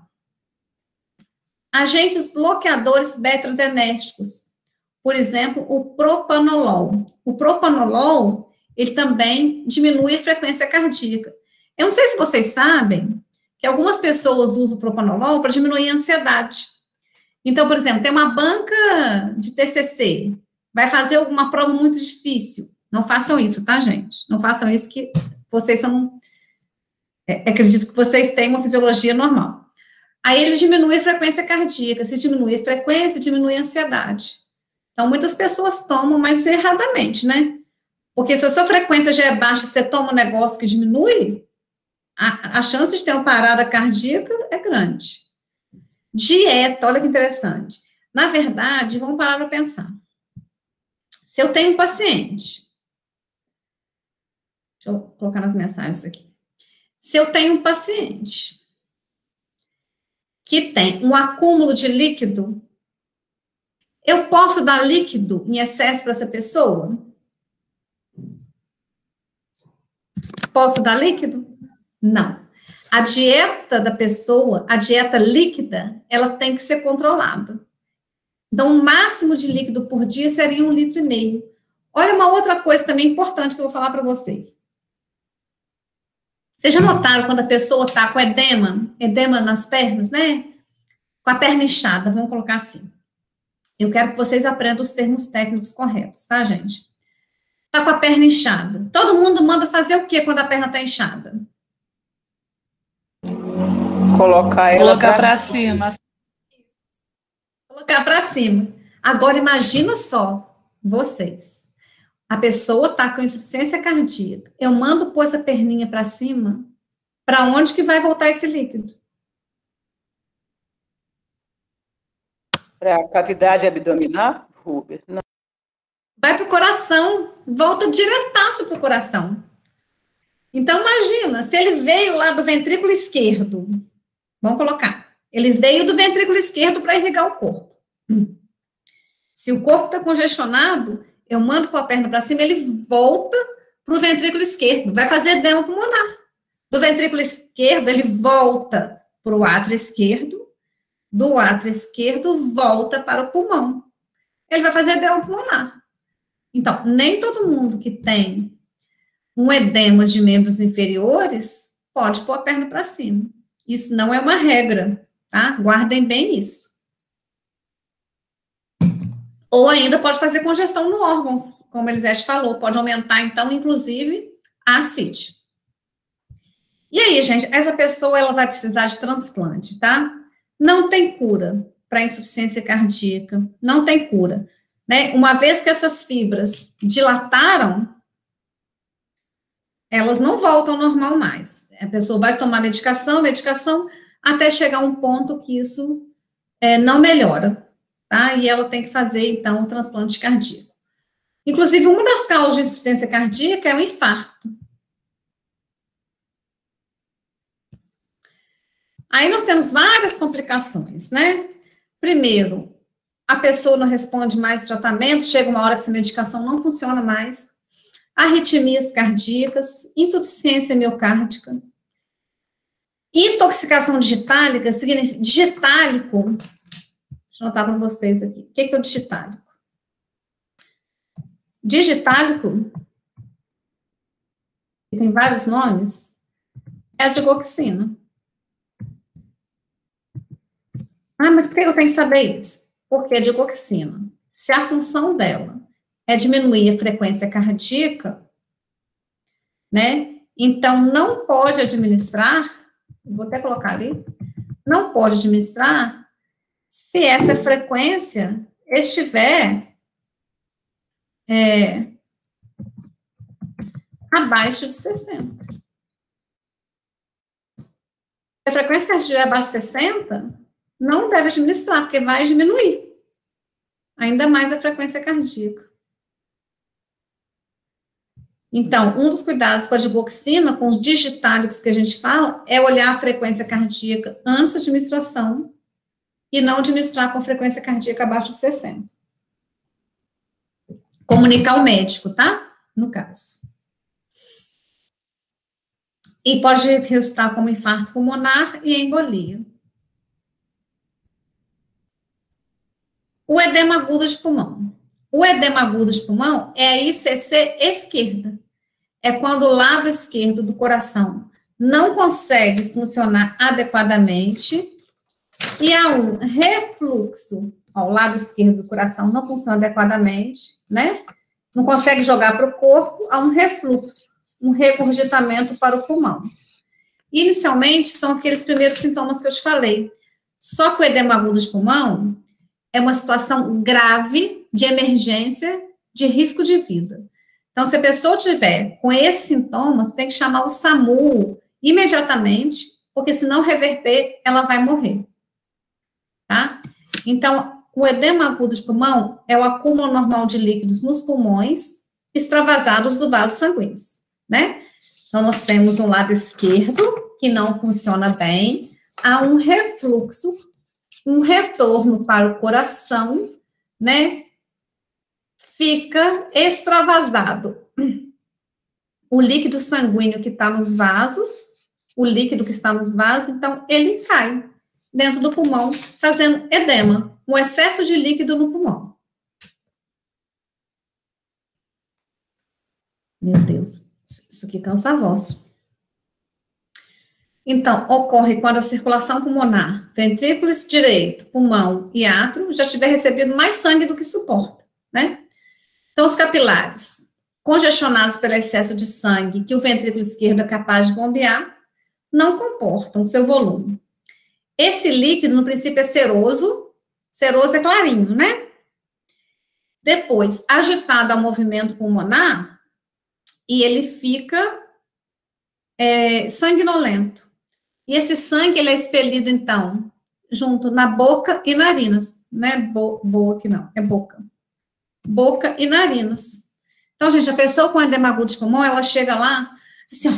Agentes bloqueadores beta-adrenérgicos, por exemplo, o propanolol. O propanolol, ele também diminui a frequência cardíaca. Eu não sei se vocês sabem que algumas pessoas usam o propanolol para diminuir a ansiedade. Então, por exemplo, tem uma banca de TCC, vai fazer alguma prova muito difícil. Não façam isso, tá, gente? Não façam isso que vocês são... acredito que vocês têm uma fisiologia normal. Aí ele diminui a frequência cardíaca. Se diminui a frequência, diminui a ansiedade. Então, muitas pessoas tomam, mas erradamente, né? Porque se a sua frequência já é baixa, você toma um negócio que diminui, a chance de ter uma parada cardíaca é grande. Dieta, olha que interessante. Na verdade, vamos parar para pensar. Se eu tenho um paciente, deixa eu colocar nas mensagens aqui. Se eu tenho um paciente que tem um acúmulo de líquido, eu posso dar líquido em excesso para essa pessoa? Posso dar líquido? Não. A dieta da pessoa, a dieta líquida, ela tem que ser controlada. Então, o máximo de líquido por dia seria 1,5 litro. Olha uma outra coisa também importante que eu vou falar para vocês. Vocês já notaram quando a pessoa está com edema nas pernas, né? Com a perna inchada, vamos colocar assim. Eu quero que vocês aprendam os termos técnicos corretos, tá, gente? Está com a perna inchada. Todo mundo manda fazer o quê quando a perna está inchada? Colocar para cima. Colocar para cima. Agora, imagina só, vocês. A pessoa está com insuficiência cardíaca. Eu mando pôr essa perninha para cima, para onde que vai voltar esse líquido? Para a cavidade abdominal, Rubens? Não. Vai para o coração, volta diretaço para o coração. Então, imagina, se ele veio lá do ventrículo esquerdo, vamos colocar, ele veio do ventrículo esquerdo para irrigar o corpo. Se o corpo está congestionado, eu mando com a perna para cima, ele volta para o ventrículo esquerdo, vai fazer edema pulmonar. Do ventrículo esquerdo, ele volta para o átrio esquerdo, do átrio esquerdo, volta para o pulmão. Ele vai fazer edema pulmonar. Então, nem todo mundo que tem um edema de membros inferiores pode pôr a perna para cima. Isso não é uma regra, tá? Guardem bem isso. Ou ainda pode fazer congestão no órgão, como a Elisete falou, pode aumentar, então, inclusive, a ascite. E aí, gente, essa pessoa ela vai precisar de transplante, tá? Não tem cura para insuficiência cardíaca, não tem cura, né? Uma vez que essas fibras dilataram, elas não voltam ao normal mais. A pessoa vai tomar medicação, até chegar a um ponto que isso não melhora, tá? E ela tem que fazer, então, o transplante cardíaco. Inclusive, uma das causas de insuficiência cardíaca é o infarto. Aí nós temos várias complicações, né? Primeiro, a pessoa não responde mais tratamento, chega uma hora que essa medicação não funciona mais. Arritmias cardíacas, insuficiência miocárdica. Intoxicação digitálica, significa digitálico. Deixa eu anotar para vocês aqui. O que é o digitálico? Digitálico, que tem vários nomes, é a digoxina. Ah, mas por que eu tenho que saber isso? Porque a digoxina, se a função dela é diminuir a frequência cardíaca, né? Então, não pode administrar, vou até colocar ali, não pode administrar se essa frequência estiver abaixo de 60. Se a frequência cardíaca estiver abaixo de 60, não deve administrar, porque vai diminuir ainda mais a frequência cardíaca. Então, um dos cuidados com a digoxina, com os digitálicos que a gente fala, é olhar a frequência cardíaca antes da administração e não administrar com frequência cardíaca abaixo de 60. Comunicar ao médico, tá? No caso. E pode resultar como infarto pulmonar e embolia. O edema agudo de pulmão. O edema agudo de pulmão é a ICC esquerda. É quando o lado esquerdo do coração não consegue funcionar adequadamente e há um refluxo. Ó, o lado esquerdo do coração não funciona adequadamente, né? Não consegue jogar para o corpo, há um refluxo, um regurgitamento para o pulmão. Inicialmente, são aqueles primeiros sintomas que eu te falei. Só que o edema agudo de pulmão é uma situação grave de emergência, de risco de vida. Então, se a pessoa tiver com esses sintomas, tem que chamar o SAMU imediatamente, porque se não reverter, ela vai morrer. Tá? Então, o edema agudo de pulmão é o acúmulo normal de líquidos nos pulmões, extravasados do vaso sanguíneo, né? Então, nós temos um lado esquerdo, que não funciona bem, há um refluxo, um retorno para o coração, né? Fica extravasado o líquido sanguíneo que está nos vasos, o líquido que está nos vasos, então ele cai dentro do pulmão, fazendo edema, um excesso de líquido no pulmão. Meu Deus, isso aqui cansa a voz. Então, ocorre quando a circulação pulmonar, ventrículo direito, pulmão e átrio, já tiver recebido mais sangue do que suporta, né? Então, os capilares, congestionados pelo excesso de sangue que o ventrículo esquerdo é capaz de bombear, não comportam seu volume. Esse líquido, no princípio, é seroso é clarinho, né? Depois, agitado ao movimento pulmonar, e ele fica sanguinolento. E esse sangue, ele é expelido, então, junto na boca e narinas. Não é boa que não, é boca. Boca e narinas. Então, gente, a pessoa com edema agudo de pulmão, ela chega lá, assim, ó,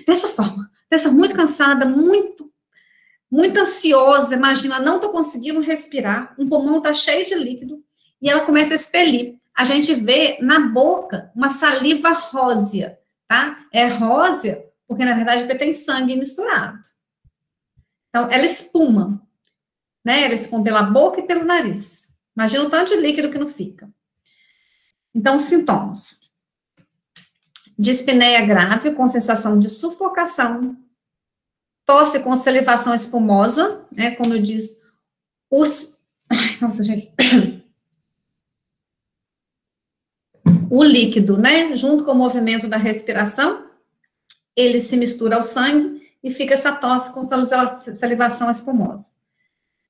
dessa forma, muito cansada, muito ansiosa, imagina, não tô conseguindo respirar, o pulmão tá cheio de líquido, e ela começa a expelir. A gente vê na boca uma saliva rósea, tá? É rósea, porque, na verdade, tem sangue misturado. Então, ela espuma, né? Ela espuma pela boca e pelo nariz. Imagina o tanto de líquido que não fica. Então, os sintomas. Dispneia grave, com sensação de sufocação. Tosse com salivação espumosa, né? Como eu disse, Ai, nossa, gente. o líquido, né, junto com o movimento da respiração, ele se mistura ao sangue e fica essa tosse com salivação espumosa.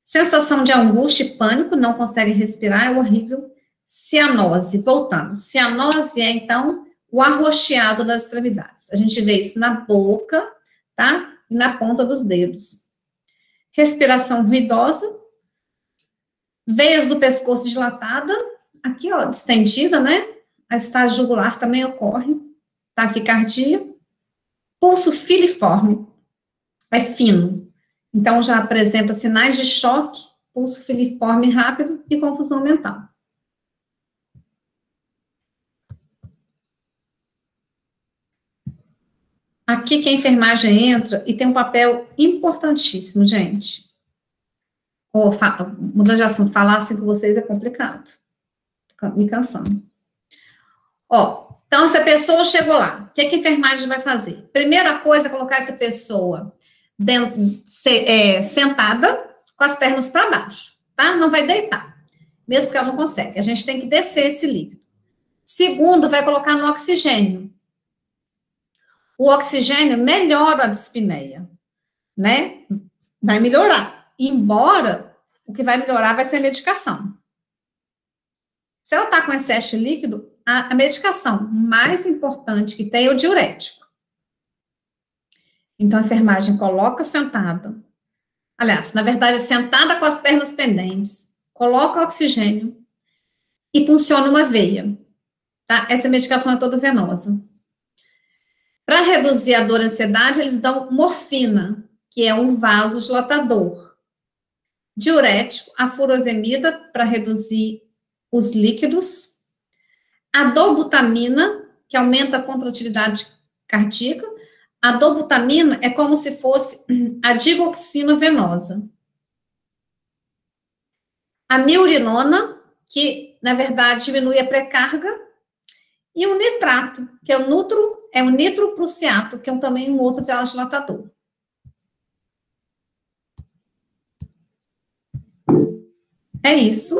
Sensação de angústia e pânico, não consegue respirar, é horrível. Cianose, voltando. Cianose é, então, o arroxeado das extremidades. A gente vê isso na boca, tá? E na ponta dos dedos. Respiração ruidosa. Veias do pescoço dilatada. Aqui, ó, distendida, né? A estágio jugular também ocorre. Taquicardia. Pulso filiforme. É fino. Então, já apresenta sinais de choque, pulso filiforme rápido e confusão mental. Aqui que a enfermagem entra e tem um papel importantíssimo, gente. Mudando de assunto, falar assim com vocês é complicado. Tô me cansando. Ó, então essa pessoa chegou lá. O que a enfermagem vai fazer? Primeira coisa é colocar essa pessoa sentada, com as pernas para baixo, tá? Não vai deitar, mesmo que ela não consegue. A gente tem que descer esse líquido. Segundo, vai colocar no oxigênio. O oxigênio melhora a dispneia, né? Vai melhorar. Embora o que vai melhorar vai ser a medicação. Se ela está com excesso de líquido, a medicação mais importante que tem é o diurético. Então, a enfermagem coloca sentada. Aliás, na verdade, sentada com as pernas pendentes, coloca oxigênio e funciona uma veia. Tá? Essa medicação é toda venosa. Para reduzir a dor e a ansiedade, eles dão morfina, que é um vasodilatador. Diurético, a furosemida, para reduzir os líquidos. A dobutamina, que aumenta a contratilidade cardíaca. A dobutamina é como se fosse a digoxina venosa. A miurinona, que, na verdade, diminui a pré-carga. E o nitrato, que é o nitroprussiato, que é também um outro vasodilatador. É isso.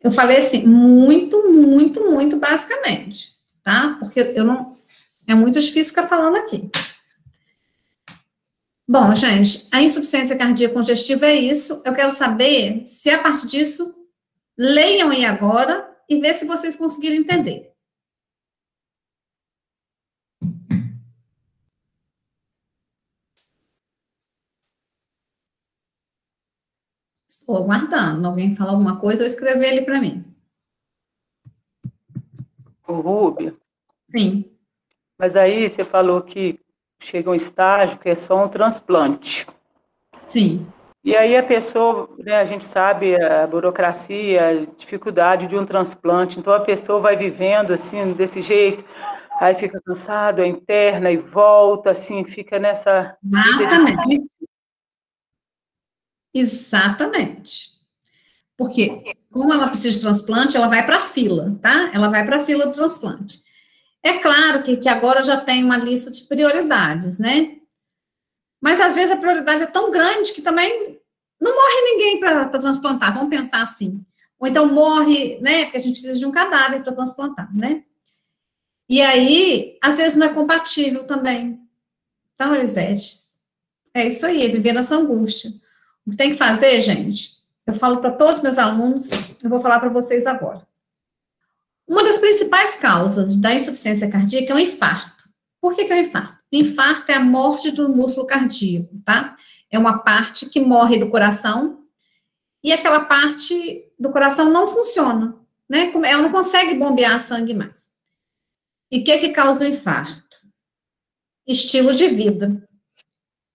Eu falei assim, muito basicamente, tá? Porque é muito difícil ficar falando aqui. Bom, gente, a insuficiência cardíaca congestiva é isso. Eu quero saber se, a partir disso, leiam aí agora e ver se vocês conseguiram entender. Estou aguardando. Alguém falar alguma coisa ou escrever ali para mim. O Rubio. Sim. Mas aí você falou que chega um estágio que é só um transplante. Sim. E aí a pessoa, né, a gente sabe a burocracia, a dificuldade de um transplante, então a pessoa vai vivendo assim, desse jeito, aí fica cansado, é interna e volta, assim, fica nessa... Exatamente. Exatamente. Porque, como ela precisa de transplante, ela vai para a fila, tá? Ela vai para a fila do transplante. É claro que agora já tem uma lista de prioridades, né? Mas, às vezes, a prioridade é tão grande que também não morre ninguém para transplantar, vamos pensar assim. Ou então morre, né, porque a gente precisa de um cadáver para transplantar, né? E aí, às vezes, não é compatível também. Então, Elisete, é isso aí, é viver nessa angústia. O que tem que fazer, gente, eu falo para todos os meus alunos, eu vou falar para vocês agora. Uma das principais causas da insuficiência cardíaca é o infarto. Por que é o infarto? O infarto é a morte do músculo cardíaco, tá? É uma parte que morre do coração e aquela parte do coração não funciona, né? Ela não consegue bombear sangue mais. E o que causa o infarto? Estilo de vida.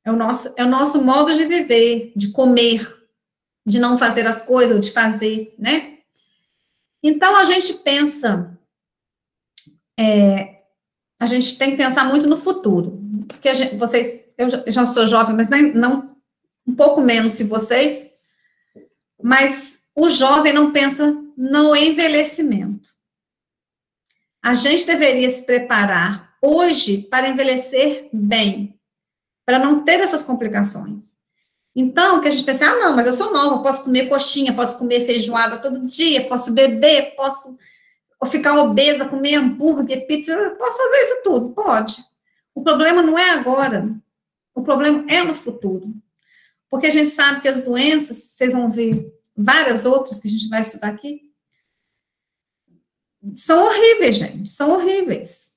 É o nosso modo de viver, de comer, de não fazer as coisas, ou de fazer, né? Então, a gente pensa, a gente tem que pensar muito no futuro, porque eu já sou jovem, mas não um pouco menos que vocês, mas o jovem não pensa no envelhecimento. A gente deveria se preparar hoje para envelhecer bem, para não ter essas complicações. Então, que a gente pensa, não, mas eu sou nova, posso comer coxinha, posso comer feijoada todo dia, posso beber, posso ficar obesa, comer hambúrguer, pizza, eu posso fazer isso tudo, pode. O problema não é agora, o problema é no futuro. Porque a gente sabe que as doenças, vocês vão ver várias outras que a gente vai estudar aqui, são horríveis, gente, são horríveis.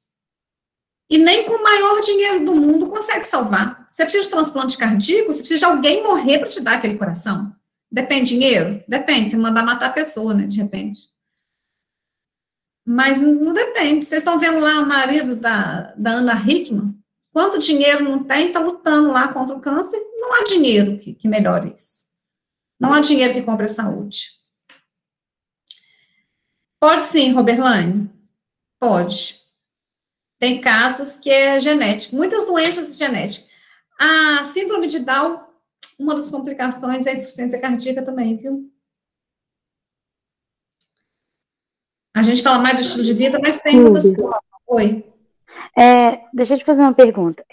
E nem com o maior dinheiro do mundo consegue salvar. Você precisa de transplante cardíaco, você precisa de alguém morrer para te dar aquele coração. Depende de dinheiro? Depende, você mandar matar a pessoa, né, de repente. Mas não depende. Vocês estão vendo lá o marido da Ana Hickman? Quanto dinheiro não tem, está lutando lá contra o câncer. Não há dinheiro que melhore isso. Não há dinheiro que compre a saúde. Pode sim, Roberlane. Pode. Tem casos que é genético. Muitas doenças genéticas. A síndrome de Down, uma das complicações é a insuficiência cardíaca também, viu? A gente fala mais do estilo de vida, mas tem muitas coisas. Oi. Deixa eu te fazer uma pergunta.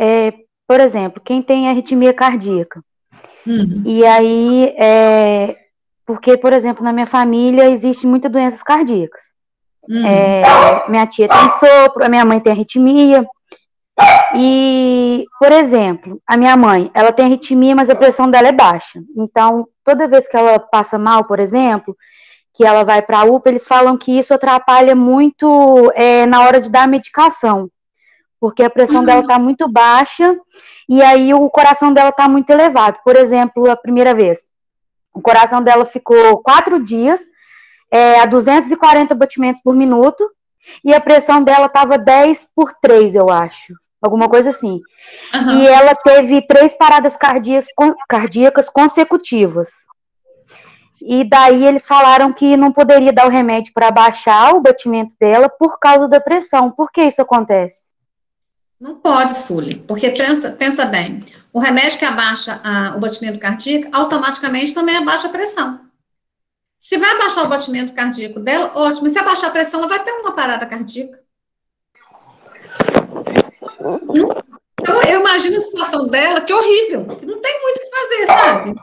Por exemplo, quem tem arritmia cardíaca, e aí, porque, por exemplo, na minha família existem muitas doenças cardíacas. Minha tia tem sopro, a minha mãe tem arritmia. E, por exemplo, a minha mãe, ela tem arritmia, mas a pressão dela é baixa. Então, toda vez que ela passa mal, por exemplo, que ela vai para a UPA, eles falam que isso atrapalha muito na hora de dar a medicação, porque a pressão dela está muito baixa e aí o coração dela está muito elevado. Por exemplo, a primeira vez, o coração dela ficou 4 dias a 240 batimentos por minuto e a pressão dela estava 10/3, eu acho, alguma coisa assim. E ela teve 3 paradas cardíacas consecutivas. E daí eles falaram que não poderia dar o remédio para abaixar o batimento dela por causa da pressão. Por que isso acontece? Não pode, Sully, porque pensa bem, o remédio que abaixa o batimento cardíaco, automaticamente também abaixa a pressão. Se vai abaixar o batimento cardíaco dela, ótimo. Se abaixar a pressão, ela vai ter uma parada cardíaca. Então, eu imagino a situação dela, que é horrível, que não tem muito o que fazer, sabe?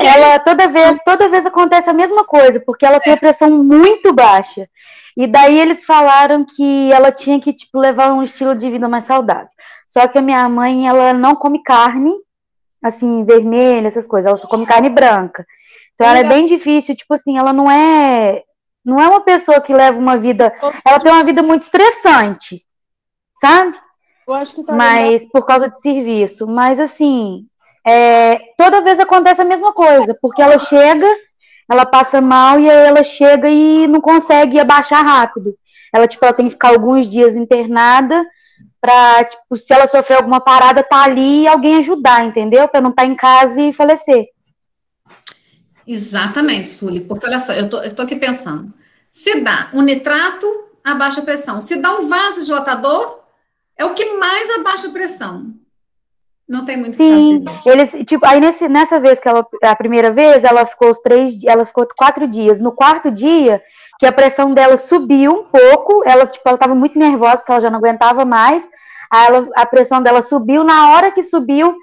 Ela toda vez acontece a mesma coisa, porque ela tem a pressão muito baixa. E daí eles falaram que ela tinha que, tipo, levar um estilo de vida mais saudável. Só que a minha mãe, ela não come carne, assim, vermelha, essas coisas. Ela só come carne branca. Então ela é bem difícil, tipo assim, ela não é uma pessoa que leva uma vida... Ela tem uma vida muito estressante, sabe? Eu acho que tá mas por causa de serviço. Mas, assim... toda vez acontece a mesma coisa, porque ela chega, ela passa mal e aí ela chega e não consegue abaixar rápido. Ela tem que ficar alguns dias internada pra, tipo, se ela sofrer alguma parada, tá ali e alguém ajudar, entendeu? Pra não estar em casa e falecer. Exatamente, Sully, porque olha só, eu tô aqui pensando, se dá um nitrato, abaixa a pressão, se dá um vasodilatador, é o que mais abaixa a pressão. Não tem muito o que fazer. Eles, tipo, aí nessa vez que a primeira vez, ela ficou 4 dias. No 4º dia, que a pressão dela subiu um pouco, ela estava muito nervosa, porque ela já não aguentava mais. Aí a pressão dela subiu, na hora que subiu,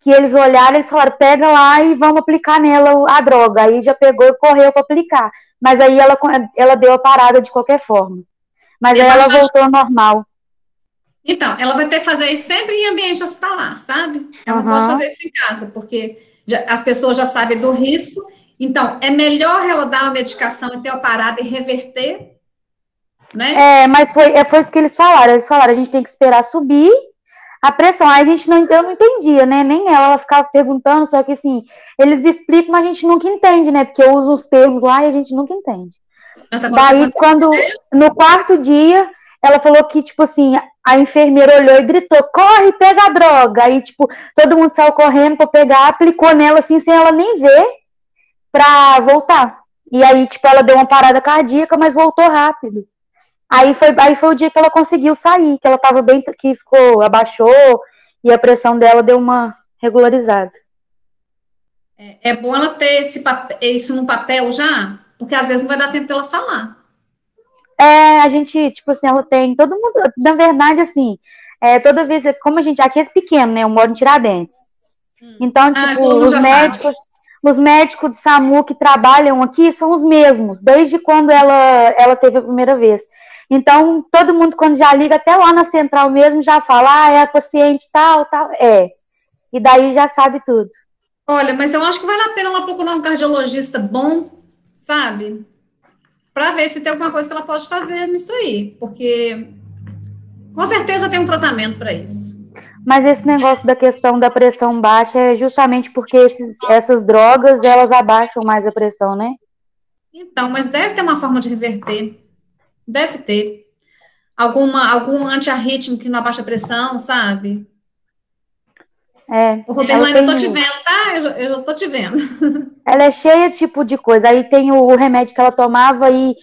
que eles olharam, eles falaram, pega lá e vamos aplicar nela a droga. Aí já pegou e correu para aplicar. Mas aí ela deu a parada de qualquer forma. Mas aí ela voltou ao normal. Então, ela vai ter que fazer isso sempre em ambiente hospitalar, sabe? Ela não pode fazer isso em casa, porque as pessoas já sabem do risco. Então, é melhor ela dar uma medicação e ter uma parada e reverter, né? Mas foi isso que eles falaram. Eles falaram, a gente tem que esperar subir a pressão. Aí eu não entendia, né? Nem ela ficava perguntando, só que assim, eles explicam, mas a gente nunca entende, né? Porque eu uso os termos lá e a gente nunca entende. Daí, no 4º dia, ela falou que, tipo assim, a enfermeira olhou e gritou, corre, pega a droga. Aí, tipo, todo mundo saiu correndo pra pegar, aplicou nela, assim, sem ela nem ver, pra voltar. E aí, tipo, ela deu uma parada cardíaca, mas voltou rápido. Aí foi o dia que ela conseguiu sair, que ela tava bem, que abaixou, e a pressão dela deu uma regularizada. É bom ela ter isso no papel já, porque às vezes não vai dar tempo dela falar. A gente, tipo assim, ela tem, todo mundo, na verdade, assim, toda vez, como a gente, aqui é pequeno, né, eu moro em Tiradentes, Então, tipo, os médicos de SAMU que trabalham aqui são os mesmos, desde quando ela teve a primeira vez. Então, todo mundo, quando já liga, até lá na central mesmo, já fala, é a paciente tal. E daí já sabe tudo. Olha, mas eu acho que vale a pena ela procurar um cardiologista bom, sabe? Para ver se tem alguma coisa que ela pode fazer nisso aí, porque com certeza tem um tratamento para isso. Mas esse negócio da questão da pressão baixa é justamente porque essas drogas, elas abaixam mais a pressão, né? Então, mas deve ter uma forma de reverter. Deve ter. Algum antiarrítmico que não abaixa a pressão, sabe? O Roberlane, eu tô te vendo, tá? Eu tô te vendo. Ela é cheia, tipo, de coisa. Aí tem o remédio que ela tomava e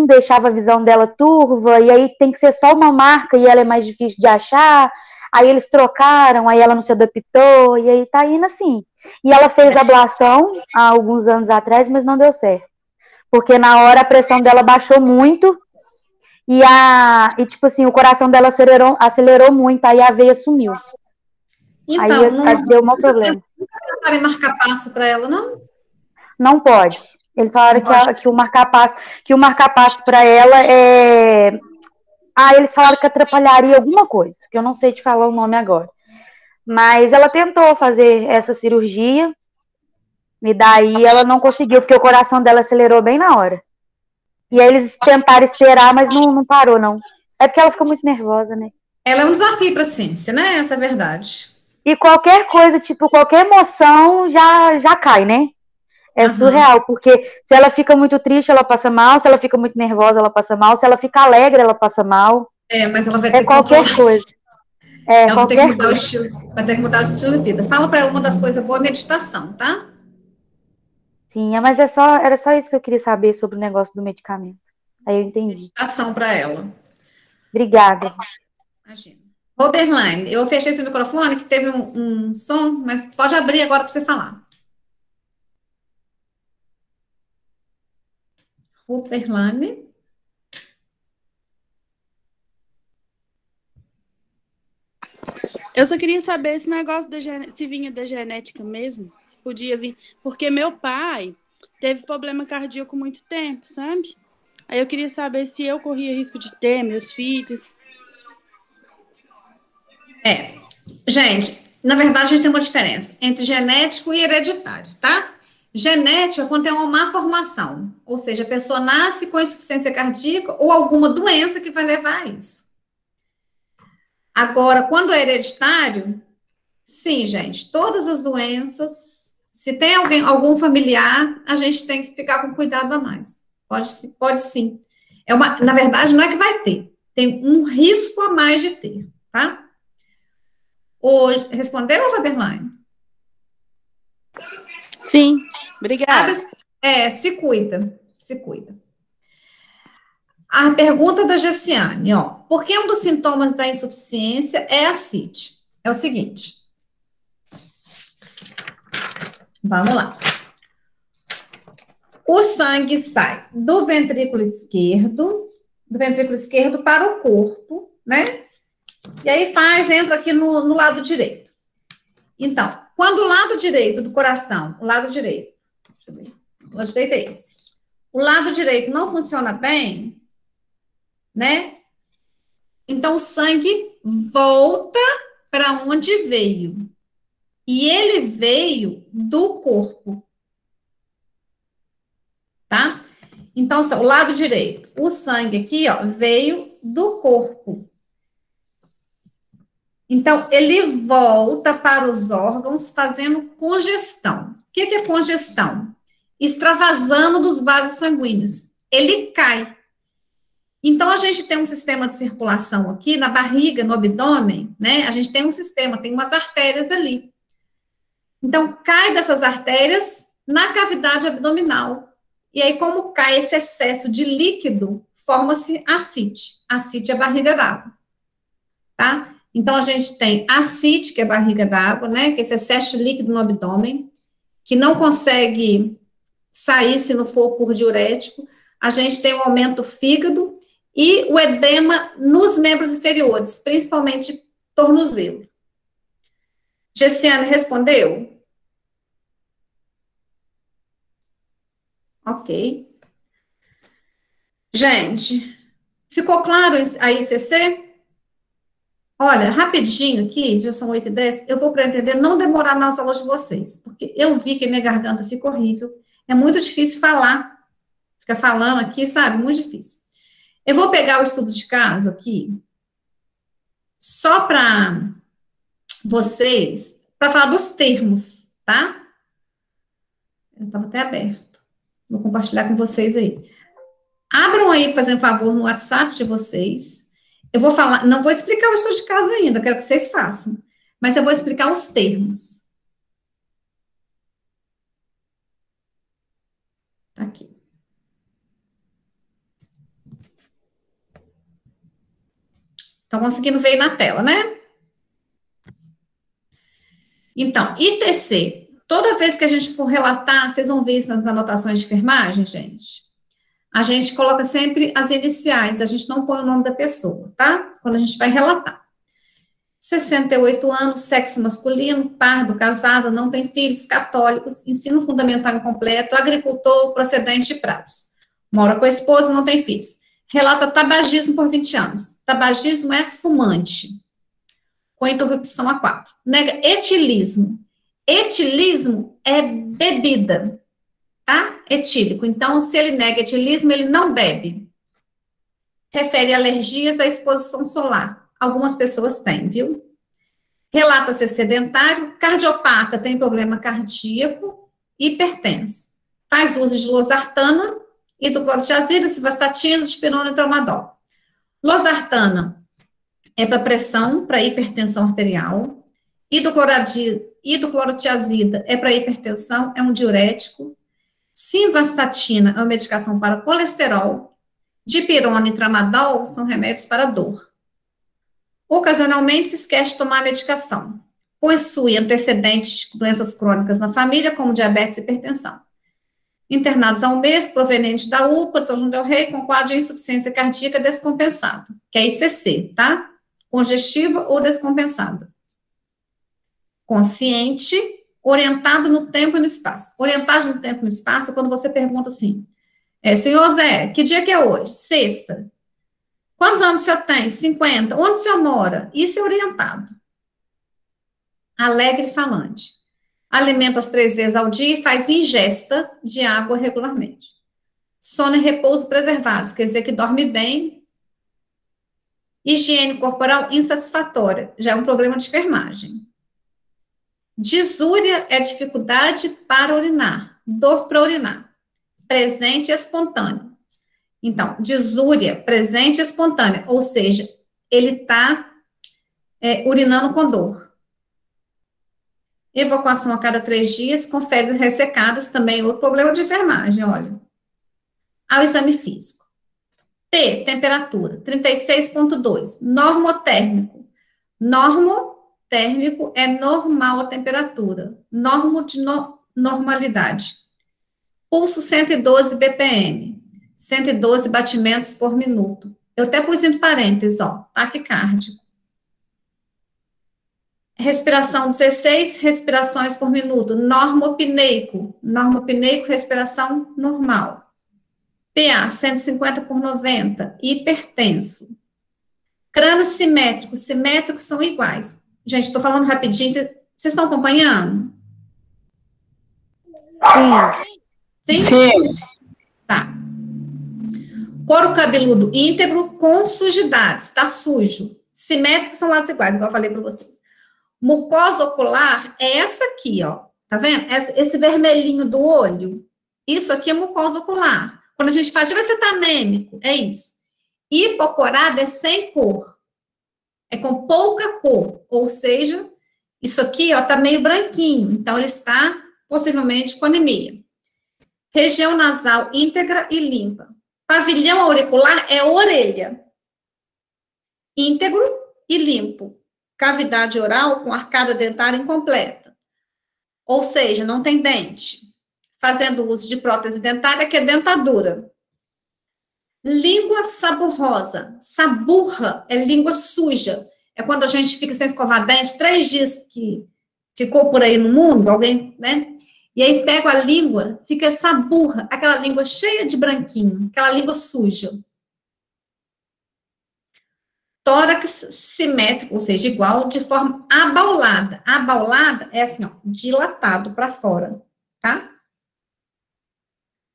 deixava a visão dela turva, e aí tem que ser só uma marca e ela é mais difícil de achar. Aí eles trocaram, aí ela não se adaptou, e aí tá indo assim. E ela fez ablação há alguns anos atrás, mas não deu certo. Porque na hora a pressão dela baixou muito e tipo assim, o coração dela acelerou muito, aí a veia sumiu. Então, aí deu um problema. Nunca pensaram em marcar passo para ela, não? Não pode. Eles falaram que o marcar passo para ela é... eles falaram que atrapalharia alguma coisa, que eu não sei te falar o nome agora. Mas ela tentou fazer essa cirurgia, e daí ela não conseguiu, porque o coração dela acelerou bem na hora. E aí eles tentaram esperar, mas não parou, não. É porque ela fica muito nervosa, né? Ela é um desafio para a ciência, né? Essa é a verdade. E qualquer coisa, tipo, qualquer emoção já cai, né? É surreal, porque se ela fica muito triste, ela passa mal. Se ela fica muito nervosa, ela passa mal. Se ela fica alegre, ela passa mal. Mas ela vai ter que qualquer coisa. Ela vai ter que mudar o estilo, vai ter que mudar o estilo de vida. Fala para ela, uma das coisas boas é meditação, tá? Sim, mas era só isso que eu queria saber sobre o negócio do medicamento. Aí eu entendi. Meditação para ela. Obrigada. Imagina. Roberlane, eu fechei seu microfone, que teve um som, mas pode abrir agora para você falar. Roberlane. Eu só queria saber esse negócio se vinha da genética mesmo, se podia vir, porque meu pai teve problema cardíaco muito tempo, sabe? Aí eu queria saber se eu corria risco de ter, meus filhos. Gente, na verdade a gente tem uma diferença entre genético e hereditário, tá? Genético é quando tem uma má formação, ou seja, a pessoa nasce com insuficiência cardíaca ou alguma doença que vai levar a isso. Agora, quando é hereditário, sim, gente, todas as doenças, se tem algum familiar, a gente tem que ficar com cuidado a mais. Pode sim. Na verdade, não é que vai ter, tem um risco a mais de ter, tá? Respondeu, Roberlane? Sim, obrigada. Se cuida. A pergunta da Gessiane, por que um dos sintomas da insuficiência é ascite? É o seguinte. Vamos lá. O sangue sai do ventrículo esquerdo para o corpo, né? E aí entra aqui no lado direito. Então, quando o lado direito do coração, o lado direito é esse. O lado direito não funciona bem, né? Então, o sangue volta para onde veio. E ele veio do corpo. Tá? Então, o lado direito, o sangue aqui, veio do corpo. Então, ele volta para os órgãos fazendo congestão. O que é congestão? Extravasando dos vasos sanguíneos. Ele cai. Então, a gente tem um sistema de circulação aqui na barriga, no abdômen, né? A gente tem um sistema, tem umas artérias ali. Então, cai dessas artérias na cavidade abdominal. E aí, como cai esse excesso de líquido, forma-se ascite. Ascite é a barriga d'água. Tá? Então, a gente tem ascite, que é a barriga d'água, né? Que é esse excesso de líquido no abdômen, que não consegue sair se não for por diurético. A gente tem um aumento do fígado e o edema nos membros inferiores, principalmente tornozelo. Gessiane respondeu? Ok. Gente, ficou claro a ICC? Olha, rapidinho aqui, já são 8h10, eu vou pretender não demorar nas aulas de vocês, porque eu vi que minha garganta fica horrível, é muito difícil falar, ficar falando aqui, sabe, muito difícil. Eu vou pegar o estudo de caso aqui, só para vocês, para falar dos termos, tá? Eu estava até aberto, vou compartilhar com vocês aí. Abram aí, fazendo favor, no WhatsApp de vocês. Eu vou falar, não vou explicar o estudo de caso ainda, eu quero que vocês façam. Mas eu vou explicar os termos. Tá aqui. Estão conseguindo ver aí na tela, né? Então, ITC. Toda vez que a gente for relatar, vocês vão ver isso nas anotações de enfermagem, gente. A gente coloca sempre as iniciais, a gente não põe o nome da pessoa, tá? Quando a gente vai relatar. 68 anos, sexo masculino, pardo, casado, não tem filhos, católicos, ensino fundamental incompleto, agricultor, procedente de Pratos. Mora com a esposa, não tem filhos. Relata tabagismo por 20 anos. Tabagismo é fumante, com interrupção a 4. Nega etilismo. Etilismo é bebida. Tá? Etílico. Então, se ele nega etilismo, ele não bebe. Refere alergias à exposição solar. Algumas pessoas têm, viu? Relata ser sedentário, cardiopata, tem problema cardíaco, hipertenso. Faz uso de losartana, hidroclorotiazida, civastatina, dipirona e tramadol. Losartana é para pressão, para hipertensão arterial. Hidroclorotiazida é para hipertensão, é um diurético. Simvastatina é uma medicação para colesterol, dipirona e tramadol são remédios para dor. Ocasionalmente se esquece de tomar a medicação. Possui antecedentes de doenças crônicas na família, como diabetes e hipertensão. Internados há um mês, proveniente da UPA de São João del Rei, com quadro de insuficiência cardíaca descompensada, que é ICC, tá? Congestiva ou descompensada. Consciente, orientado no tempo e no espaço. Orientado no tempo e no espaço é quando você pergunta assim, senhor Zé, que dia que é hoje? Sexta. Quantos anos o senhor tem? 50. Onde o senhor mora? Isso é orientado. Alegre e falante. Alimenta as 3 vezes ao dia e faz ingesta de água regularmente. Sono e repouso preservados, quer dizer que dorme bem. Higiene corporal insatisfatória, já é um problema de enfermagem. Disúria é dificuldade para urinar, dor para urinar, presente e espontâneo. Então, disúria, presente e espontânea, ou seja, ele está urinando com dor. Evacuação a cada 3 dias, com fezes ressecadas, também outro problema de enfermagem, olha. Ao exame físico. T, temperatura, 36,2, normotérmico. Normotérmico é normal a temperatura, normo de normalidade. Pulso 112 BPM, 112 batimentos por minuto. Eu até pus entre parênteses, ó, taquicárdico. Respiração 16 respirações por minuto, normopneico, respiração normal. PA 150 por 90, hipertenso. Crânio simétrico, simétricos são iguais. Gente, estou falando rapidinho, vocês estão acompanhando? Sim. Sim? Tá. Couro cabeludo íntegro com sujidades, tá sujo. Simétricos são lados iguais, igual eu falei para vocês. Mucosa ocular é essa aqui, ó. Tá vendo? Esse vermelhinho do olho. Isso aqui é mucosa ocular. Quando a gente faz, deixa eu ver se tá anêmico. É isso. Hipocorada é sem cor. É com pouca cor. Ou seja, isso aqui, ó, tá meio branquinho. Então, ele está possivelmente com anemia. Região nasal íntegra e limpa. Pavilhão auricular é orelha. Íntegro e limpo. Cavidade oral com arcada dentária incompleta. Ou seja, não tem dente. Fazendo uso de prótese dentária, que é dentadura. Língua saburrosa. Saburra é língua suja. É quando a gente fica sem escovar dente, 3 dias que ficou por aí no mundo, alguém, né? E aí pega a língua, fica essa burra, aquela língua cheia de branquinho, aquela língua suja. Tórax simétrico, ou seja, igual, de forma abaulada. Abaulada é assim, ó, dilatado para fora, tá?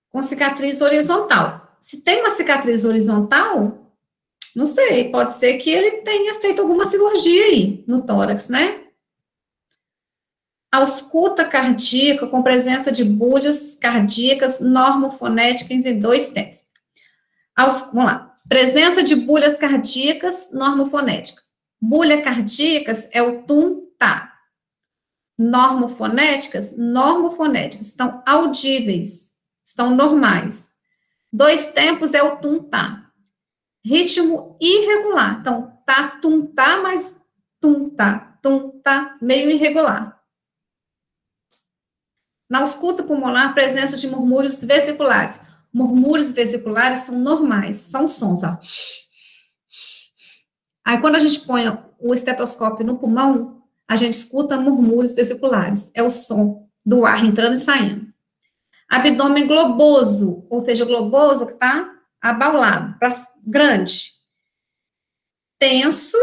Com cicatriz horizontal. Se tem uma cicatriz horizontal, não sei, pode ser que ele tenha feito alguma cirurgia aí no tórax, né? Ausculta cardíaca com presença de bolhas cardíacas normofonéticas em 2 tempos. Vamos lá. Presença de bolhas cardíacas normofonéticas. Bolhas cardíacas é o tum-tá. Normofonéticas, estão audíveis, estão normais. 2 tempos é o tum-tá. Ritmo irregular. Então, tá, tum-tá, mas tum-tá, meio irregular. Na ausculta pulmonar, presença de murmúrios vesiculares. Murmúrios vesiculares são normais, são sons, ó. Aí, quando a gente põe o estetoscópio no pulmão, a gente escuta murmúrios vesiculares. É o som do ar entrando e saindo. Abdômen globoso, ou seja, globoso que está abaulado, grande. Tenso.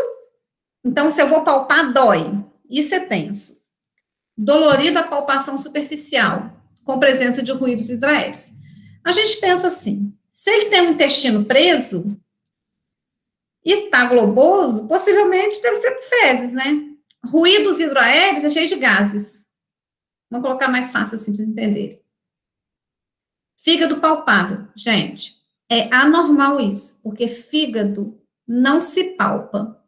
Então, se eu vou palpar, dói. Isso é tenso. Dolorida palpação superficial, com presença de ruídos hidroaéreos. A gente pensa assim, se ele tem um intestino preso e está globoso, possivelmente deve ser fezes, né? Ruídos hidroaéreos é cheio de gases. Vamos colocar mais fácil assim para vocês entenderem. Fígado palpável. Gente, é anormal isso, porque fígado não se palpa,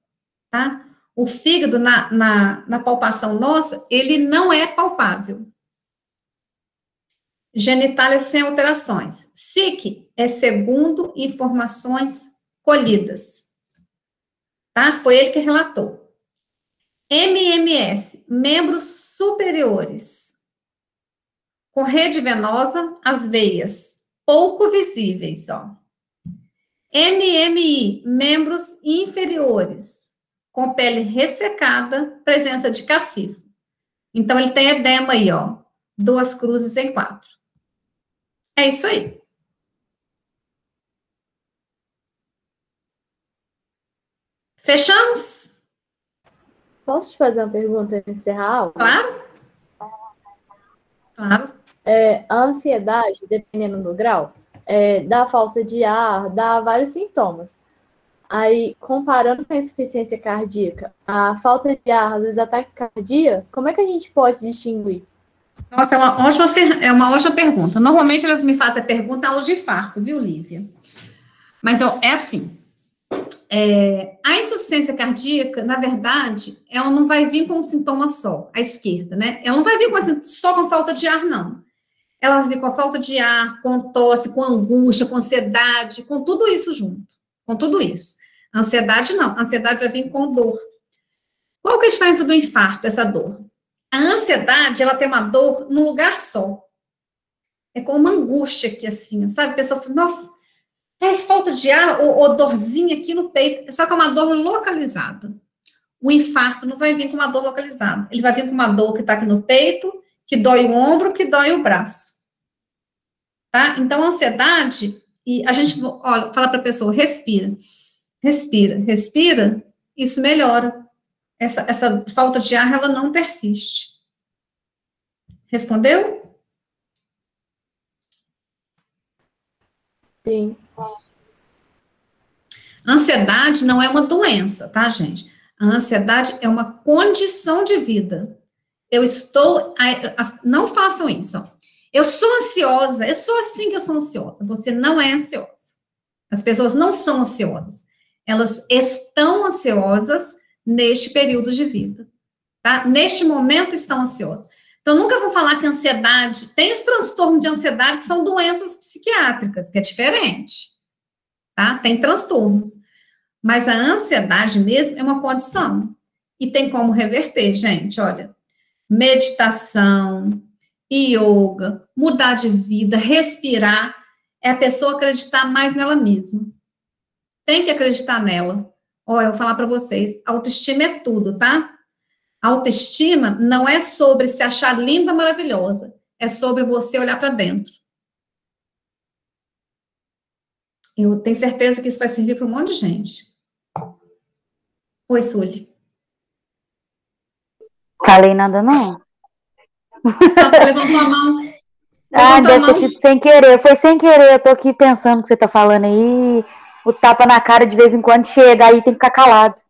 tá? O fígado, na palpação nossa, ele não é palpável. Genitália sem alterações. SIC é segundo informações colhidas. Tá? Foi ele que relatou. MMS, membros superiores. Com rede venosa, as veias pouco visíveis, ó. MMI, membros inferiores. Com pele ressecada, presença de cacifo. Então, ele tem edema aí, ó. 2 cruzes em 4. É isso aí. Fechamos? Posso te fazer uma pergunta antes de encerrar a aula? Claro. Claro. A ansiedade, dependendo do grau, dá falta de ar, dá vários sintomas. Aí, comparando com a insuficiência cardíaca, a falta de ar, às vezes ataque cardíaco, como é que a gente pode distinguir? Nossa, é uma ótima pergunta. Normalmente elas me fazem a pergunta aula de infarto, viu, Lívia? Mas é assim, a insuficiência cardíaca, na verdade, ela não vai vir com um sintoma só, à esquerda, né? Ela não vai vir só com falta de ar, não. Ela vai vir com a falta de ar, com tosse, com angústia, com ansiedade, com tudo isso junto, com tudo isso. Ansiedade não, a ansiedade vai vir com dor. Qual que é a diferença do infarto, essa dor? A ansiedade, ela tem uma dor num lugar só. É como uma angústia aqui, assim, sabe? A pessoa fala, nossa, falta de ar ou dorzinha aqui no peito. Só que é uma dor localizada. O infarto não vai vir com uma dor localizada. Ele vai vir com uma dor que está aqui no peito, que dói o ombro, que dói o braço. Tá? Então, a ansiedade, e a gente, olha, fala para a pessoa, respira. Respira, respira, isso melhora. Essa falta de ar, ela não persiste. Respondeu? Sim. Ansiedade não é uma doença, tá, gente? A ansiedade é uma condição de vida. Não façam isso. Ó. Eu sou ansiosa, eu sou assim que eu sou ansiosa. Você não é ansiosa. As pessoas não são ansiosas. Elas estão ansiosas neste período de vida, tá? Neste momento estão ansiosas. Então, nunca vou falar que a ansiedade, tem os transtornos de ansiedade que são doenças psiquiátricas, que é diferente, tá? Tem transtornos. Mas a ansiedade mesmo é uma condição. E tem como reverter, gente, olha. Meditação, yoga, mudar de vida, respirar, é a pessoa acreditar mais nela mesma. Tem que acreditar nela. Olha, eu vou falar para vocês, autoestima é tudo, tá? Autoestima não é sobre se achar linda, maravilhosa. É sobre você olhar para dentro. Eu tenho certeza que isso vai servir para um monte de gente. Oi, Sueli. Falei nada, não. Levantou a mão. Deve ter sido sem querer. Foi sem querer. Eu tô aqui pensando o que você tá falando aí. O tapa na cara de vez em quando chega, aí tem que ficar calado.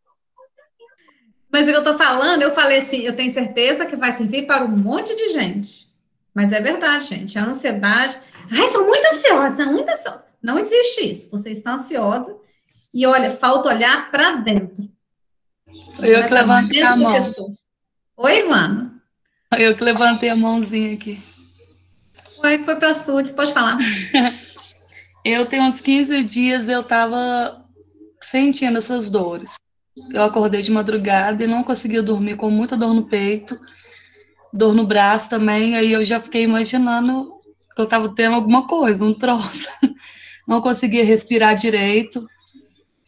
Mas o que eu tô falando, eu falei assim, eu tenho certeza que vai servir para um monte de gente. Mas é verdade, gente. A ansiedade... Ai, sou muito ansiosa, muito ansiosa. Não existe isso. Você está ansiosa e, olha, falta olhar para dentro. Eu que levantei a mão. Oi, mano. Eu que levantei a mãozinha aqui. Foi para a sua, pode falar. Eu tenho uns 15 dias, eu tava sentindo essas dores. Eu acordei de madrugada e não conseguia dormir, com muita dor no peito, dor no braço também, aí eu já fiquei imaginando que eu tava tendo alguma coisa, um troço. Não conseguia respirar direito.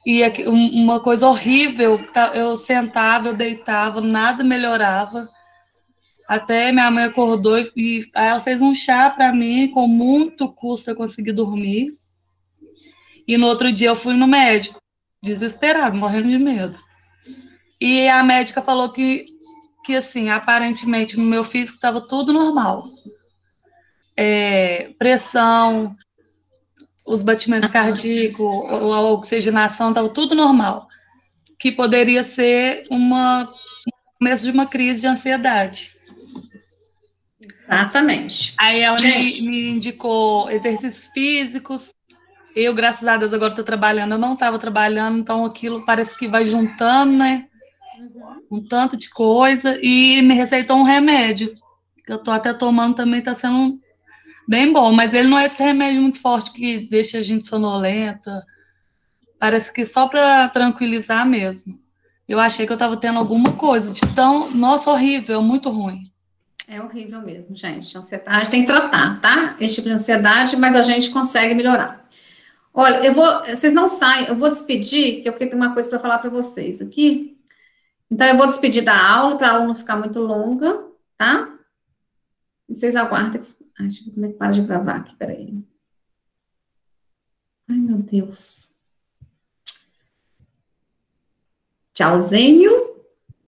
E uma coisa horrível, eu sentava, eu deitava, nada melhorava. Até minha mãe acordou e ela fez um chá para mim, com muito custo eu consegui dormir. E no outro dia eu fui no médico, desesperado, morrendo de medo. E a médica falou que assim, aparentemente no meu físico estava tudo normal. Pressão, os batimentos cardíacos, a oxigenação, estava tudo normal. Que poderia ser o começo de uma crise de ansiedade. Exatamente. Aí ela me indicou exercícios físicos. Eu, graças a Deus, agora estou trabalhando. Eu não estava trabalhando, então aquilo parece que vai juntando, né? Um tanto de coisa. E me receitou um remédio, que eu estou até tomando também, está sendo bem bom. Mas ele não é esse remédio muito forte que deixa a gente sonolenta. Parece que só para tranquilizar mesmo. Eu achei que eu estava tendo alguma coisa de tão... Nossa, horrível, muito ruim. É horrível mesmo, gente. Ansiedade tem que tratar, tá? Esse tipo de ansiedade, mas a gente consegue melhorar. Olha, vocês não saem, eu vou despedir, que eu tenho uma coisa para falar para vocês aqui. Então, eu vou despedir da aula, para a aula não ficar muito longa, tá? E vocês aguardem aqui. Ai, deixa eu ver como é que para de gravar aqui, peraí. Ai, meu Deus. Tchauzinho.